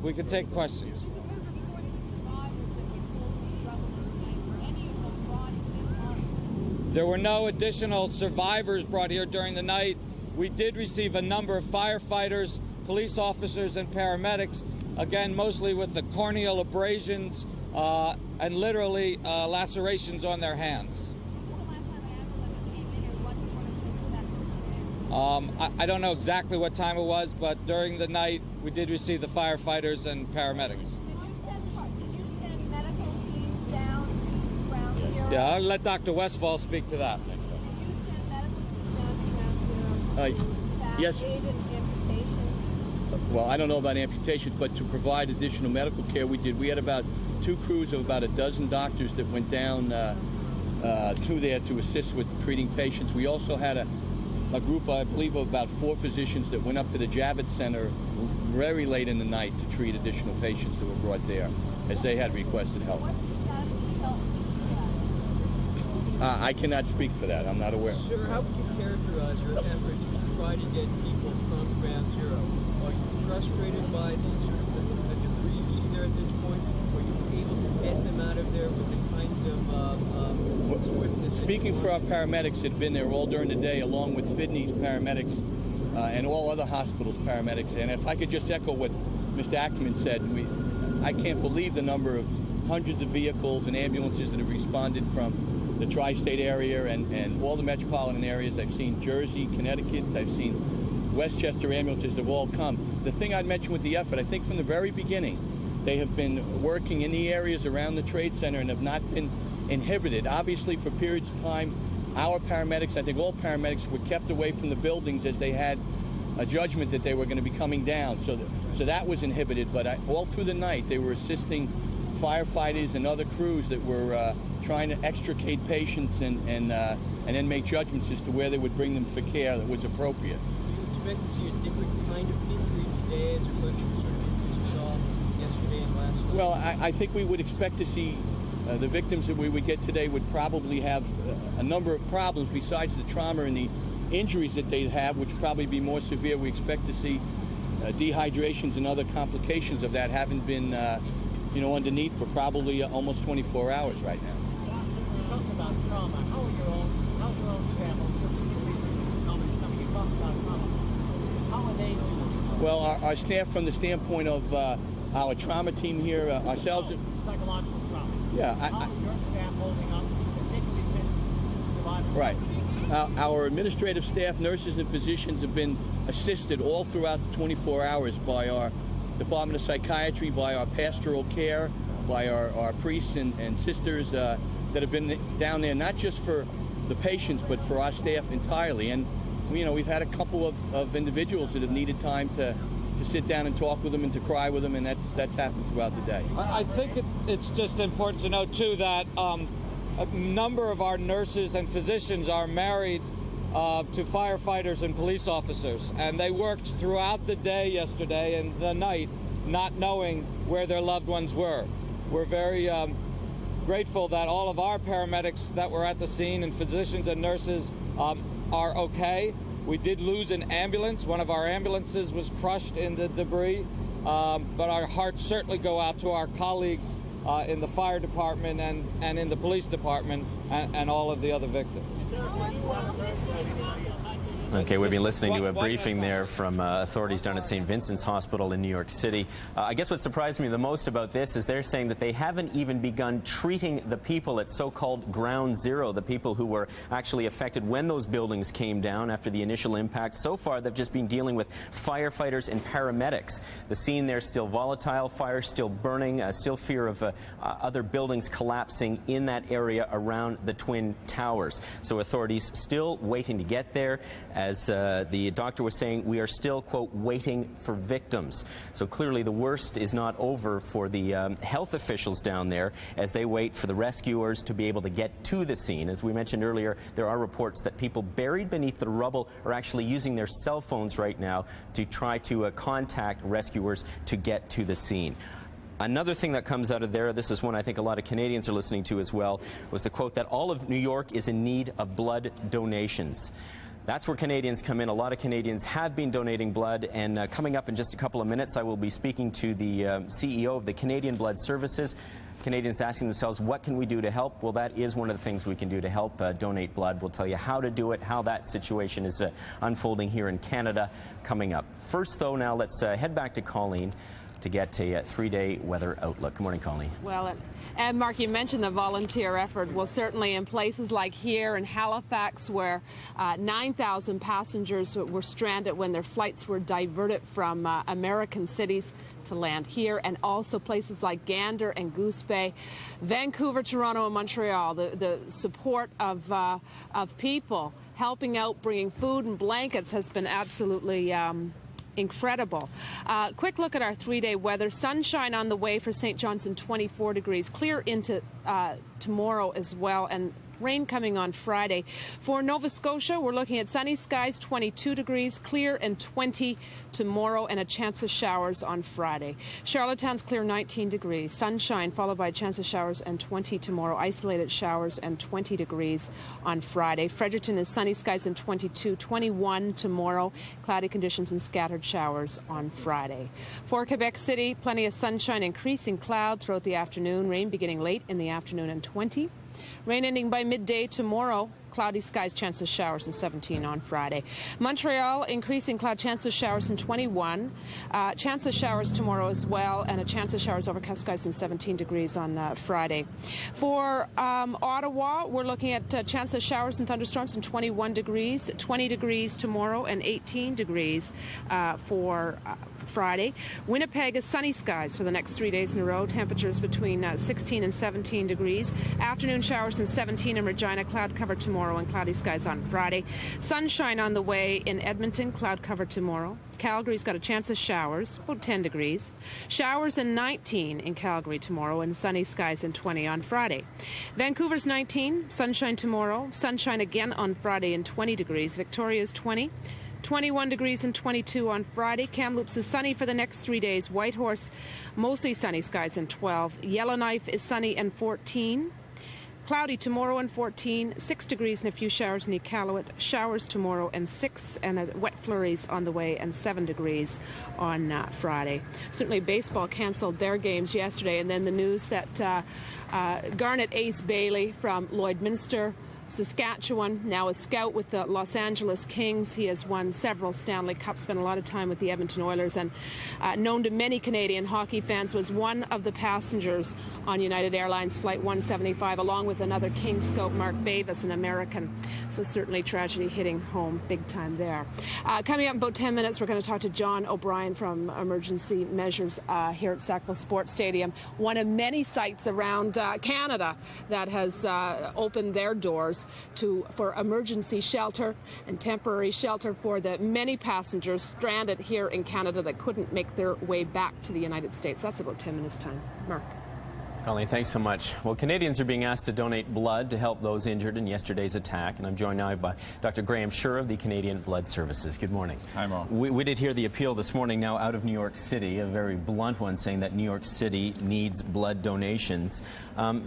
We can take questions. There were no additional survivors brought here during the night. We did receive a number of firefighters, police officers, and paramedics, again, mostly with the corneal abrasions and literally lacerations on their hands. I don't know exactly what time it was, but during the night, we did receive the firefighters and paramedics. Did you send medical teams down to Ground Zero? Yeah, I'll let Dr. Westfall speak to that. Did you send medical teams down to Ground Zero to Yes. aid in amputations? Well, I don't know about amputations, but to provide additional medical care, we did. We had about 2 crews of about a dozen doctors that went down to there to assist with treating patients. We also had a group, I believe, of about 4 physicians that went up to the Javits Center very late in the night to treat additional patients that were brought there as they had requested help. What's the status of the health? I cannot speak for that. I'm not aware. Sir, how would you characterize your efforts to try to get people from Ground Zero? Are you frustrated by the sort of the debris you see there at this point? Are you able to get them out of there with the kinds of swiftness? Speaking for our paramedics that had been there all during the day, along with Fidney's paramedics and all other hospitals' paramedics, and if I could just echo what Mr. Ackerman said, I can't believe the number of hundreds of vehicles and ambulances that have responded from the tri-state area and all the metropolitan areas. I've seen Jersey, Connecticut, I've seen Westchester ambulances that have all come. The thing I'd mention with the effort, I think from the very beginning, they have been working in the areas around the Trade Center and have not been inhibited. Obviously, for periods of time, our paramedics, I think all paramedics, were kept away from the buildings as they had a judgment that they were going to be coming down. So that was inhibited, but all through the night, they were assisting firefighters and other crews that were trying to extricate patients and then make judgments as to where they would bring them for care that was appropriate. Do you expect to see a different kind of injury today as opposed to the sort of injuries you saw yesterday and last night? Well, I think we would expect to see the victims that we would get today would probably have a number of problems besides the trauma and the injuries that they'd have, which would probably be more severe. We expect to see dehydrations and other complications of that haven't been underneath for probably almost 24 hours right now. You talked about trauma. How's your own staff? You talked about trauma. How are they doing? Well, our staff, from the standpoint of our trauma team here, ourselves. Psychological trauma. Yeah. How is your staff holding up, particularly since survivors? Right. Our administrative staff, nurses and physicians have been assisted all throughout the 24 hours by our Department of Psychiatry, by our pastoral care, by our priests and sisters that have been down there, not just for the patients, but for our staff entirely. And, we've had a couple of individuals that have needed time to sit down and talk with them and to cry with them, and that's happened throughout the day. I think it's just important to note, too, that a number of our nurses and physicians are married to firefighters and police officers, and they worked throughout the day yesterday and the night not knowing where their loved ones were. We're very grateful that all of our paramedics that were at the scene and physicians and nurses are okay. We did lose an ambulance. One of our ambulances was crushed in the debris, but our hearts certainly go out to our colleagues in the fire department and in the police department and all of the other victims. Okay, we've been listening to a briefing there from authorities down at St. Vincent's Hospital in New York City. I guess what surprised me the most about this is they're saying that they haven't even begun treating the people at so-called ground zero, the people who were actually affected when those buildings came down after the initial impact. So far, they've just been dealing with firefighters and paramedics. The scene there still volatile, fire still burning, still fear of other buildings collapsing in that area around the Twin Towers. So authorities still waiting to get there. As the doctor was saying, we are still, quote, waiting for victims. So clearly the worst is not over for the health officials down there as they wait for the rescuers to be able to get to the scene. As we mentioned earlier, there are reports that people buried beneath the rubble are actually using their cell phones right now to try to contact rescuers to get to the scene. Another thing that comes out of there, this is one I think a lot of Canadians are listening to as well, was the quote that all of New York is in need of blood donations. That's where Canadians come in. A lot of Canadians have been donating blood, and coming up in just a couple of minutes, I will be speaking to the CEO of the Canadian Blood Services. Canadians asking themselves, what can we do to help? Well, that is one of the things we can do to help donate blood. We'll tell you how to do it, how that situation is unfolding here in Canada coming up. First, though, now let's head back to Colleen to get a three-day weather outlook. Good morning, Colleen. Well, and Mark, you mentioned the volunteer effort. Well, certainly in places like here in Halifax, where 9,000 passengers were stranded when their flights were diverted from American cities to land here, and also places like Gander and Goose Bay, Vancouver, Toronto, and Montreal. The support of people helping out, bringing food and blankets has been absolutely incredible. Quick look at our three-day weather. Sunshine on the way for St. Johnson, 24 degrees. Clear into tomorrow as well, and rain coming on Friday. For Nova Scotia, we're looking at sunny skies, 22 degrees, clear and 20 tomorrow, and a chance of showers on Friday. Charlottetown's clear, 19 degrees. Sunshine followed by a chance of showers and 20 tomorrow. Isolated showers and 20 degrees on Friday. Fredericton is sunny skies and 22, 21 tomorrow. Cloudy conditions and scattered showers on Friday. For Quebec City, plenty of sunshine, increasing cloud throughout the afternoon. Rain beginning late in the afternoon and 20. Rain ending by midday tomorrow. Cloudy skies, chance of showers, and 17 on Friday. Montreal, increasing cloud, chance of showers, and 21. Chance of showers tomorrow as well, and a chance of showers, overcast skies, and 17 degrees on Friday. For Ottawa, we're looking at chance of showers and thunderstorms, and 21 degrees, 20 degrees tomorrow, and 18 degrees for Friday. Winnipeg is sunny skies for the next 3 days in a row. Temperatures between 16 and 17 degrees. Afternoon showers and 17 in Regina. Cloud cover tomorrow and cloudy skies on Friday. Sunshine on the way in Edmonton. Cloud cover tomorrow. Calgary's got a chance of showers, about 10 degrees. Showers and 19 in Calgary tomorrow, and sunny skies and 20 on Friday. Vancouver's 19, sunshine tomorrow. Sunshine again on Friday and 20 degrees. Victoria's 20. 21 degrees and 22 on Friday. Kamloops is sunny for the next 3 days. Whitehorse, mostly sunny skies and 12. Yellowknife is sunny and 14. Cloudy tomorrow and 14. 6 degrees and a few showers in Iqaluit. Showers tomorrow and 6, and wet flurries on the way, and 7 degrees on Friday. Certainly baseball canceled their games yesterday, and then the news that Garnet Ace Bailey from Lloydminster, Saskatchewan, now a scout with the Los Angeles Kings. He has won several Stanley Cups, spent a lot of time with the Edmonton Oilers, and known to many Canadian hockey fans, was one of the passengers on United Airlines Flight 175, along with another King scout, Mark Bavis, an American. So certainly tragedy hitting home big time there. Coming up in about 10 minutes, we're going to talk to John O'Brien from Emergency Measures here at Sackville Sports Stadium, one of many sites around Canada that has opened their doors for emergency shelter and temporary shelter for the many passengers stranded here in Canada that couldn't make their way back to the United States. That's about 10 minutes' time. Mark. Colleen, thanks so much. Well, Canadians are being asked to donate blood to help those injured in yesterday's attack, and I'm joined now by Dr. Graham Shure of the Canadian Blood Services. Good morning. Hi, Mo. We did hear the appeal this morning now out of New York City, a very blunt one, saying that New York City needs blood donations.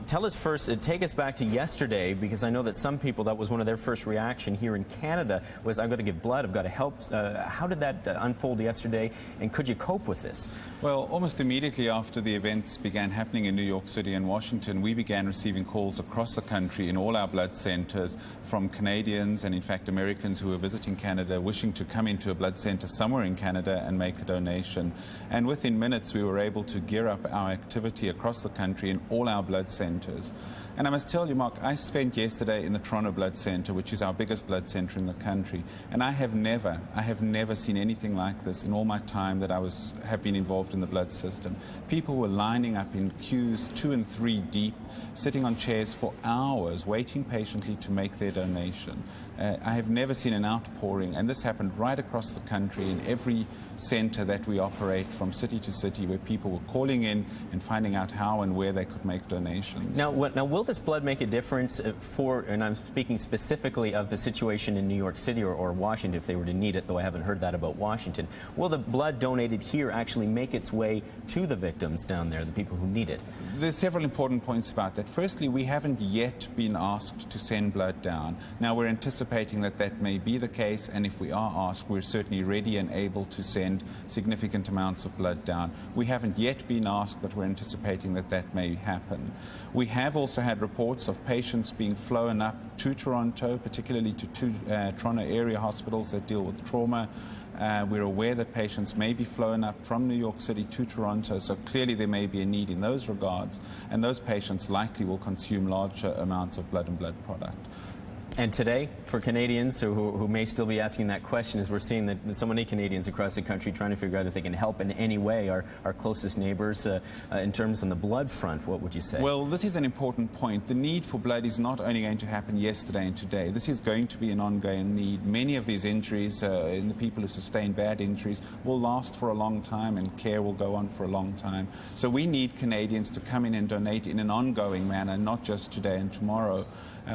Tell us first, take us back to yesterday, because I know that some people, that was one of their first reaction here in Canada was, I've got to give blood, I've got to help. How did that unfold yesterday, and could you cope with this? Well, almost immediately after the events began happening in New York City and Washington, we began receiving calls across the country in all our blood centres from Canadians and in fact Americans who were visiting Canada wishing to come into a blood centre somewhere in Canada and make a donation. And within minutes we were able to gear up our activity across the country in all our blood centres. And I must tell you, Mark, I spent yesterday in the Toronto Blood Centre, which is our biggest blood centre in the country, and I have never seen anything like this in all my time that have been involved in the blood system. People were lining up in queues 2 and 3 deep, sitting on chairs for hours, waiting patiently to make their donation. I have never seen an outpouring, and this happened right across the country in every centre that we operate from city to city, where people were calling in and finding out how and where they could make donations. Now will this blood make a difference for, and I'm speaking specifically of the situation in New York City or Washington if they were to need it, though I haven't heard that about Washington. Will the blood donated here actually make its way to the victims down there, the people who need it? There's several important points about that. Firstly, we haven't yet been asked to send blood down. Now, we're anticipating that that may be the case, and if we are asked, we're certainly ready and able to send significant amounts of blood down. We haven't yet been asked, but we're anticipating that that may happen. We have also had reports of patients being flown up to Toronto, particularly to 2 Toronto area hospitals that deal with trauma. We're aware that patients may be flown up from New York City to Toronto, so clearly there may be a need in those regards, and those patients likely will consume larger amounts of blood and blood product. And today, for Canadians who may still be asking that question, as we're seeing that so many Canadians across the country trying to figure out if they can help in any way our closest neighbours in terms on the blood front, what would you say? Well, this is an important point. The need for blood is not only going to happen yesterday and today. This is going to be an ongoing need. Many of these injuries, in the people who sustain bad injuries, will last for a long time, and care will go on for a long time. So we need Canadians to come in and donate in an ongoing manner, not just today and tomorrow.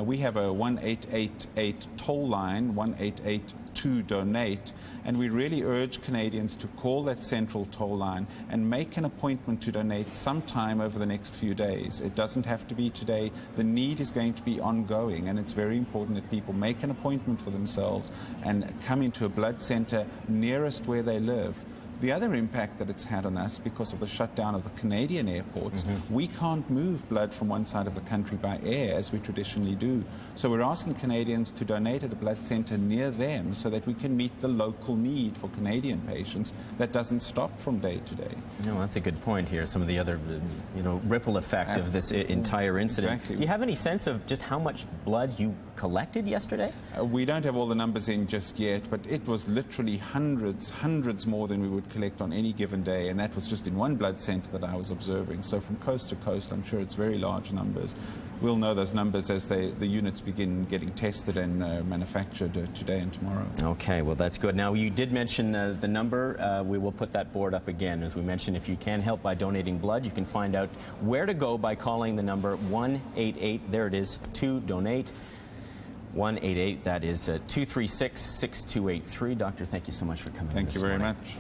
We have a 1888 toll line, 1882 donate, and we really urge Canadians to call that central toll line and make an appointment to donate sometime over the next few days. It doesn't have to be today. The need is going to be ongoing, and it's very important that people make an appointment for themselves and come into a blood centre nearest where they live. The other impact that it's had on us, because of the shutdown of the Canadian airports, we can't move blood from one side of the country by air as we traditionally do. So we're asking Canadians to donate at a blood centre near them so that we can meet the local need for Canadian patients that doesn't stop from day to day. No, that's a good point here. Some of the other, ripple effect of this entire incident. Exactly. Do you have any sense of just how much blood you collected yesterday? We don't have all the numbers in just yet, but it was literally hundreds more than we would collect on any given day, and that was just in one blood centre that I was observing. So from coast to coast, I'm sure it's very large numbers. We'll know those numbers as the units begin getting tested and manufactured today and tomorrow. Okay, well, that's good. Now, you did mention the number. We will put that board up again. As we mentioned, if you can help by donating blood, you can find out where to go by calling the number 188. There it is, to donate. 188, that is 236-6283. Doctor, thank you so much for coming in Thank you very much.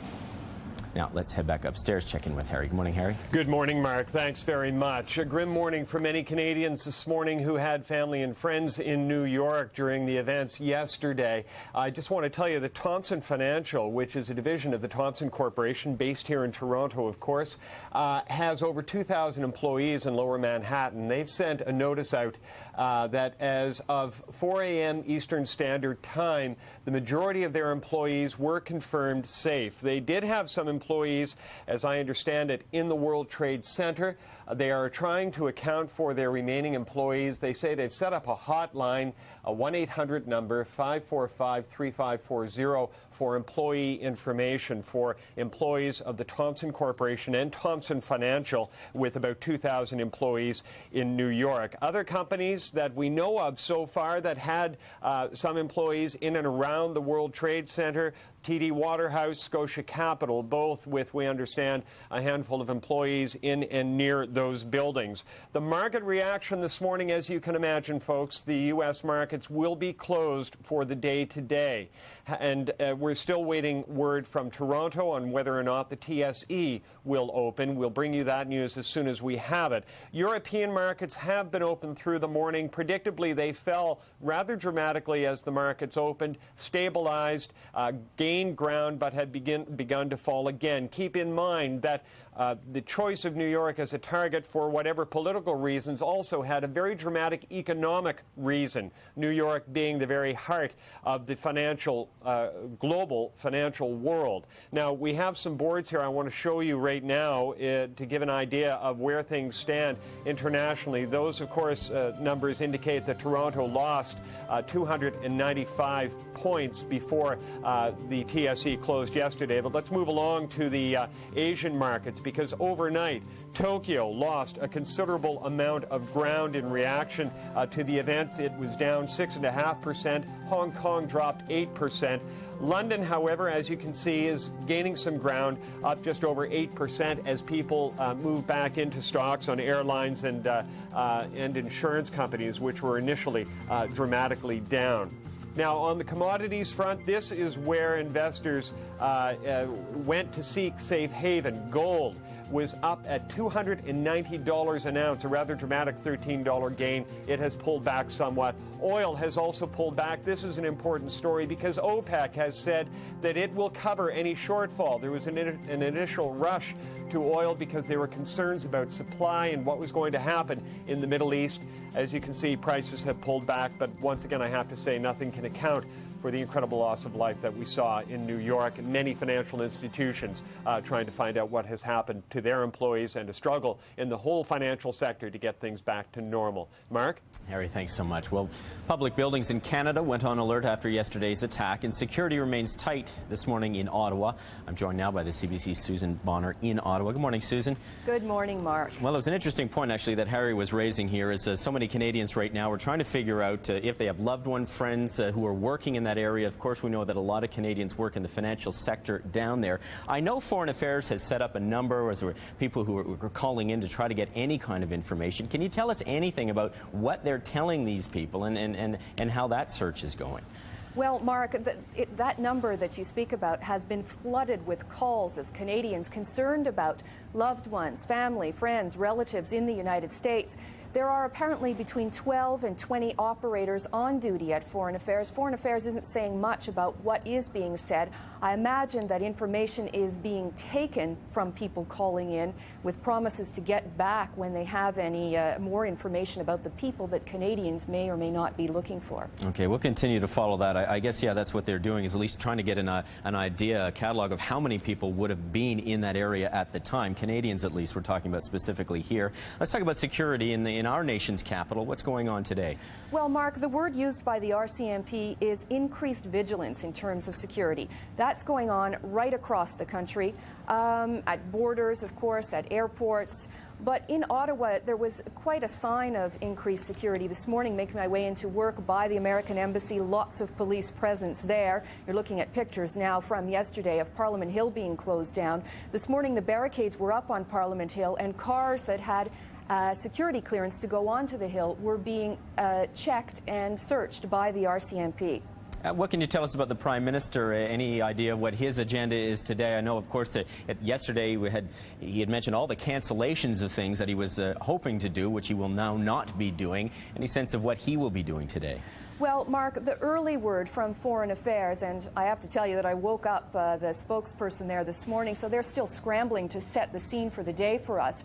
Now, let's head back upstairs, check in with Harry. Good morning, Harry. Good morning, Mark. Thanks very much. A grim morning for many Canadians this morning who had family and friends in New York during the events yesterday. I just want to tell you that Thomson Financial, which is a division of the Thomson Corporation based here in Toronto, of course, has over 2,000 employees in Lower Manhattan. They've sent a notice out that as of 4 a.m. Eastern Standard Time, the majority of their employees were confirmed safe. They did have some employees, as I understand it, in the World Trade Center. They are trying to account for their remaining employees. They say they've set up a hotline, a 1-800 number, 545-3540, for employee information for employees of the Thomson Corporation and Thomson Financial, with about 2,000 employees in New York. Other companies that we know of so far that had some employees in and around the World Trade Center: TD Waterhouse, Scotia Capital, both with, we understand, a handful of employees in and near those buildings. The market reaction this morning, as you can imagine, folks, the U.S. markets will be closed for the day today. And we're still waiting word from Toronto on whether or not the TSE will open. We'll bring you that news as soon as we have it. European markets have been open through the morning. Predictably, they fell rather dramatically as the markets opened, stabilized, gained gained ground but had begun to fall again. Keep in mind that the choice of New York as a target for whatever political reasons also had a very dramatic economic reason, New York being the very heart of the global financial world. Now, we have some boards here I want to show you right now to give an idea of where things stand internationally. Those, of course, numbers indicate that Toronto lost 295 points before the TSE closed yesterday. But let's move along to the Asian markets, because overnight Tokyo lost a considerable amount of ground in reaction to the events. It was down 6.5%. Hong Kong dropped 8%. London, however, as you can see, is gaining some ground, up just over 8% as people move back into stocks on airlines and insurance companies, which were initially dramatically down. Now, on the commodities front, this is where investors went to seek safe haven. Gold was up at $290 an ounce, a rather dramatic $13 gain. It has pulled back somewhat. Oil has also pulled back. This is an important story because OPEC has said that it will cover any shortfall. There was an initial rush to oil because there were concerns about supply and what was going to happen in the Middle East. As you can see, prices have pulled back, but once again, I have to say nothing can account for the incredible loss of life that we saw in New York. Many financial institutions trying to find out what has happened to their employees and a struggle in the whole financial sector to get things back to normal. Mark? Harry, thanks so much. Well, public buildings in Canada went on alert after yesterday's attack, and security remains tight this morning in Ottawa. I'm joined now by the CBC's Susan Bonner in Ottawa. Good morning, Susan. Good morning, Mark. Well, it was an interesting point, actually, that Harry was raising here, as so many Canadians right now are trying to figure out if they have loved ones, friends who are working in that area. Of course, we know that a lot of Canadians work in the financial sector down there. I know Foreign Affairs has set up a number, as there were people who were calling in to try to get any kind of information. Can you tell us anything about what they're telling these people and how that search is going? Well, Mark, that number that you speak about has been flooded with calls of Canadians concerned about loved ones, family, friends, relatives in the United States. There are apparently between 12 and 20 operators on duty at Foreign Affairs. Foreign Affairs isn't saying much about what is being said. I imagine that information is being taken from people calling in with promises to get back when they have any more information about the people that Canadians may or may not be looking for. Okay, we'll continue to follow that. I guess, yeah, that's what they're doing, is at least trying to get an idea, a catalog of how many people would have been in that area at the time. Canadians, at least, we're talking about specifically here. Let's talk about security in our nation's capital. What's going on today? Well, Mark, the word used by the RCMP is increased vigilance in terms of security. That's going on right across the country, at borders, of course, at airports. But in Ottawa, there was quite a sign of increased security this morning. Making my way into work by the American Embassy, lots of police presence there. You're looking at pictures now from yesterday of Parliament Hill being closed down. This morning, the barricades were up on Parliament Hill, and cars that had security clearance to go onto the Hill were being checked and searched by the RCMP. What can you tell us about the Prime Minister? Any idea what his agenda is today? I know, of course, that yesterday he had mentioned all the cancellations of things that he was hoping to do, which he will now not be doing. Any sense of what he will be doing today? Well, Mark, the early word from Foreign Affairs, and I have to tell you that I woke up the spokesperson there this morning, so they're still scrambling to set the scene for the day for us.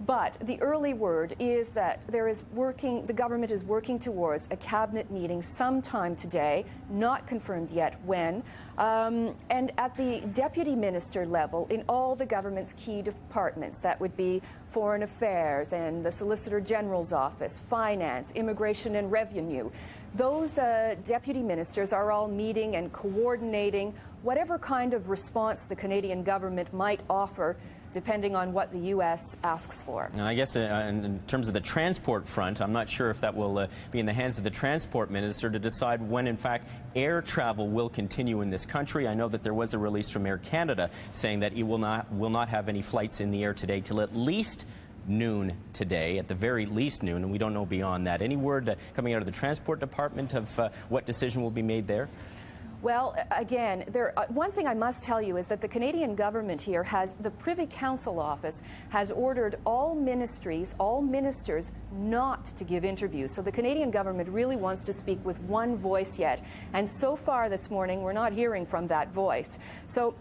But the early word is that the government is working towards a cabinet meeting sometime today, not confirmed yet when, and at the deputy minister level in all the government's key departments. That would be Foreign Affairs and the Solicitor General's office, Finance, Immigration and Revenue. Those deputy ministers are all meeting and coordinating whatever kind of response the Canadian government might offer, depending on what the U.S. asks for. And I guess in terms of the transport front, I'm not sure if that will be in the hands of the transport minister to decide when, in fact, air travel will continue in this country. I know that there was a release from Air Canada saying that it will not have any flights in the air today till at least noon today, at the very least noon, and we don't know beyond that. Any word coming out of the Transport Department of what decision will be made there? Well, again, one thing I must tell you is that the Canadian government here the Privy Council office has ordered all ministries, all ministers not to give interviews. So the Canadian government really wants to speak with one voice yet. And so far this morning, we're not hearing from that voice. So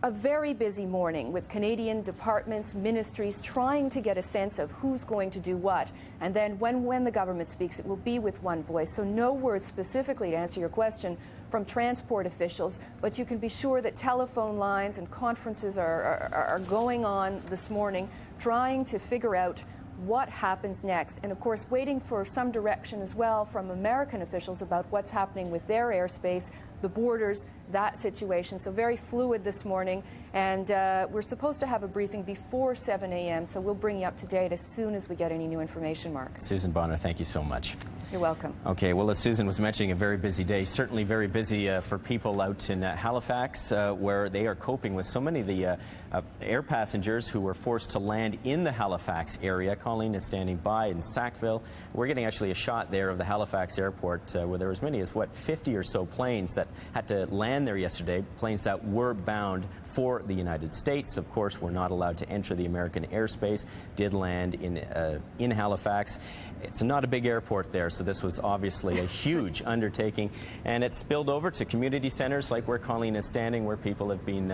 a very busy morning with Canadian departments, ministries, trying to get a sense of who's going to do what. And then when the government speaks, it will be with one voice. So no words specifically to answer your question from transport officials, but you can be sure that telephone lines and conferences are going on this morning, trying to figure out what happens next. And of course, waiting for some direction as well from American officials about what's happening with their airspace, the borders, that situation. So very fluid this morning. And we're supposed to have a briefing before 7 a.m. So we'll bring you up to date as soon as we get any new information, Mark. Susan Bonner, thank you so much. You're welcome. Okay, well, as Susan was mentioning, a very busy day, certainly very busy for people out in Halifax, where they are coping with so many of the air passengers who were forced to land in the Halifax area. Colleen is standing by in Sackville. We're getting actually a shot there of the Halifax airport where there were as many as, 50 or so planes that had to land there yesterday, planes that were bound for the United States. Of course, were not allowed to enter the American airspace, did land in Halifax. It's not a big airport there, so this was obviously a huge undertaking, and it spilled over to community centers like where Colleen is standing, where people have been,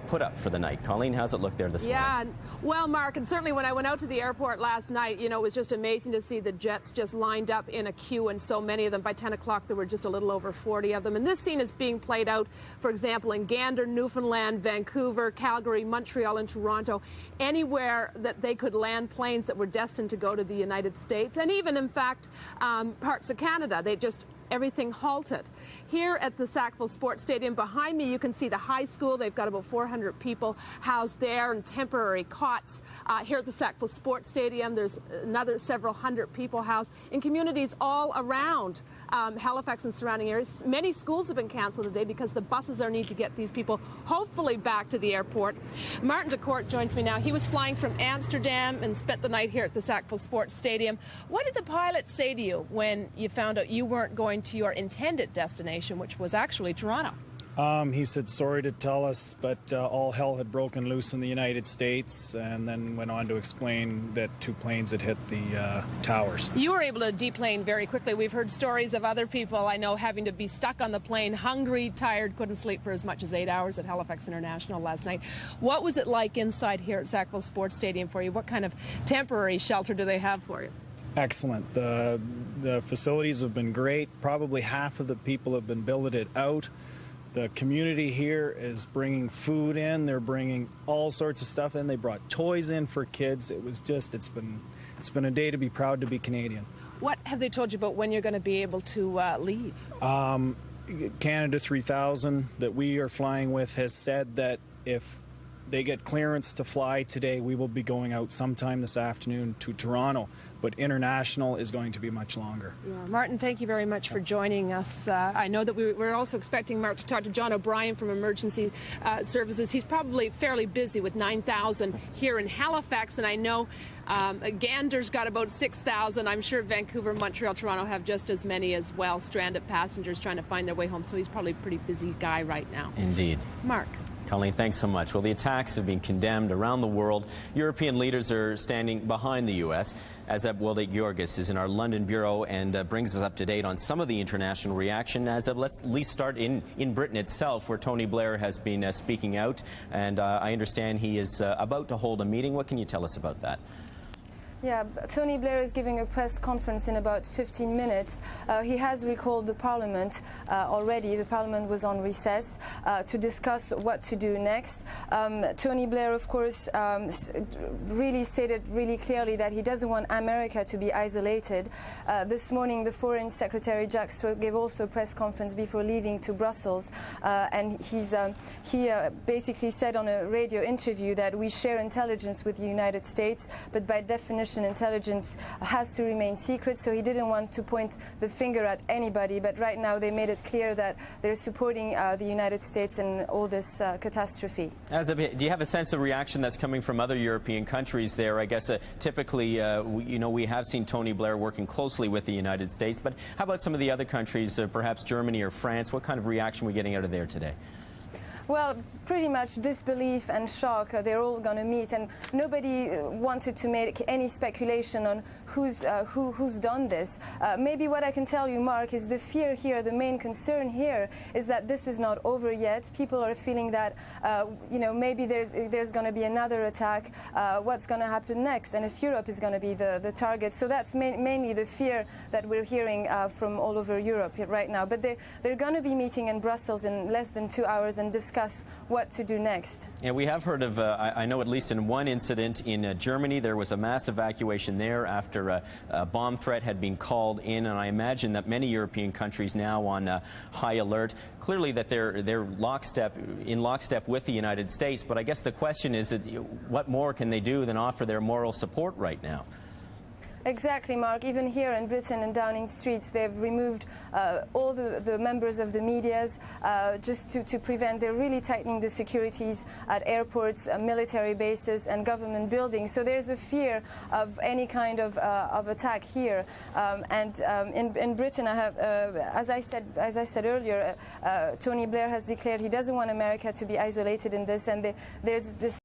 put up for the night. Colleen, how's it look there this morning? Yeah, well, Mark, and certainly when I went out to the airport last night, it was just amazing to see the jets just lined up in a queue, and so many of them. By 10 o'clock, there were just a little over 40 of them. And this scene is being played out, for example, in Gander, Newfoundland, Vancouver, Calgary, Montreal, and Toronto, anywhere that they could land planes that were destined to go to the United States, and even, in fact, parts of Canada. Everything halted. Here at the Sackville Sports Stadium behind me, you can see the high school. They've got about 400 people housed there in temporary cots. Here at the Sackville Sports Stadium, there's another several hundred people housed in communities all around Halifax and surrounding areas. Many schools have been canceled today because the buses are needed to get these people hopefully back to the airport. Martin DeCourt joins me now. He was flying from Amsterdam and spent the night here at the Sackville Sports Stadium. What did the pilot say to you when you found out you weren't going to your intended destination, which was actually Toronto? He said sorry to tell us, but all hell had broken loose in the United States, and then went on to explain that 2 planes had hit the towers. You were able to deplane very quickly. We've heard stories of other people I know having to be stuck on the plane, hungry, tired, couldn't sleep for as much as 8 hours at Halifax International last night. What was it like inside here at Sackville Sports Stadium for you? What kind of temporary shelter do they have for you? Excellent. The facilities have been great. Probably half of the people have been billeted out. The community here is bringing food in. They're bringing all sorts of stuff in. They brought toys in for kids. It's been a day to be proud to be Canadian. What have they told you about when you're going to be able to leave? Canada 3000 that we are flying with has said that if they get clearance to fly today, we will be going out sometime this afternoon to Toronto, but international is going to be much longer. Yeah. Martin, thank you very much for joining us. I know that we're also expecting Mark to talk to John O'Brien from Emergency Services. He's probably fairly busy with 9,000 here in Halifax, and I know Gander's got about 6,000. I'm sure Vancouver, Montreal, Toronto have just as many as well, stranded passengers trying to find their way home, so he's probably a pretty busy guy right now. Indeed. Mark. Colleen, thanks so much. Well, the attacks have been condemned around the world. European leaders are standing behind the U.S. Azeb Wolde-Georgis is in our London bureau and brings us up to date on some of the international reaction. Azeb, let's at least start in Britain itself, where Tony Blair has been speaking out, and I understand he is about to hold a meeting. What can you tell us about that? Yeah, Tony Blair is giving a press conference in about 15 minutes. He has recalled the Parliament already. The Parliament was on recess to discuss what to do next. Tony Blair, of course, really stated really clearly that he doesn't want America to be isolated. This morning, the Foreign Secretary Jack Straw gave also a press conference before leaving to Brussels, and he basically said on a radio interview that we share intelligence with the United States, but by definition information intelligence has to remain secret, so he didn't want to point the finger at anybody. But right now they made it clear that they're supporting the United States in all this catastrophe. Do you have a sense of reaction that's coming from other European countries there? I guess typically, we have seen Tony Blair working closely with the United States, but how about some of the other countries, perhaps Germany or France? What kind of reaction are we getting out of there today? Well, pretty much disbelief and shock. They're all going to meet, and nobody wanted to make any speculation on who's done this. Maybe what I can tell you, Mark, is the fear here, the main concern here is that this is not over yet. People are feeling that, maybe there's going to be another attack. What's going to happen next? And if Europe is going to be the target. So that's mainly the fear that we're hearing from all over Europe right now. But they're going to be meeting in Brussels in less than 2 hours and discuss what to do next. Yeah, we have heard of, I know at least in one incident in Germany, there was a mass evacuation there after a bomb threat had been called in, and I imagine that many European countries now on high alert. Clearly that they're in lockstep with the United States, but I guess the question is, what more can they do than offer their moral support right now? Exactly, Mark. Even here in Britain and Downing Streets, they've removed all the members of the medias just to prevent. They're really tightening the securities at airports, military bases, and government buildings. So there's a fear of any kind of attack here. In Britain, as I said earlier, Tony Blair has declared he doesn't want America to be isolated in this, and there's this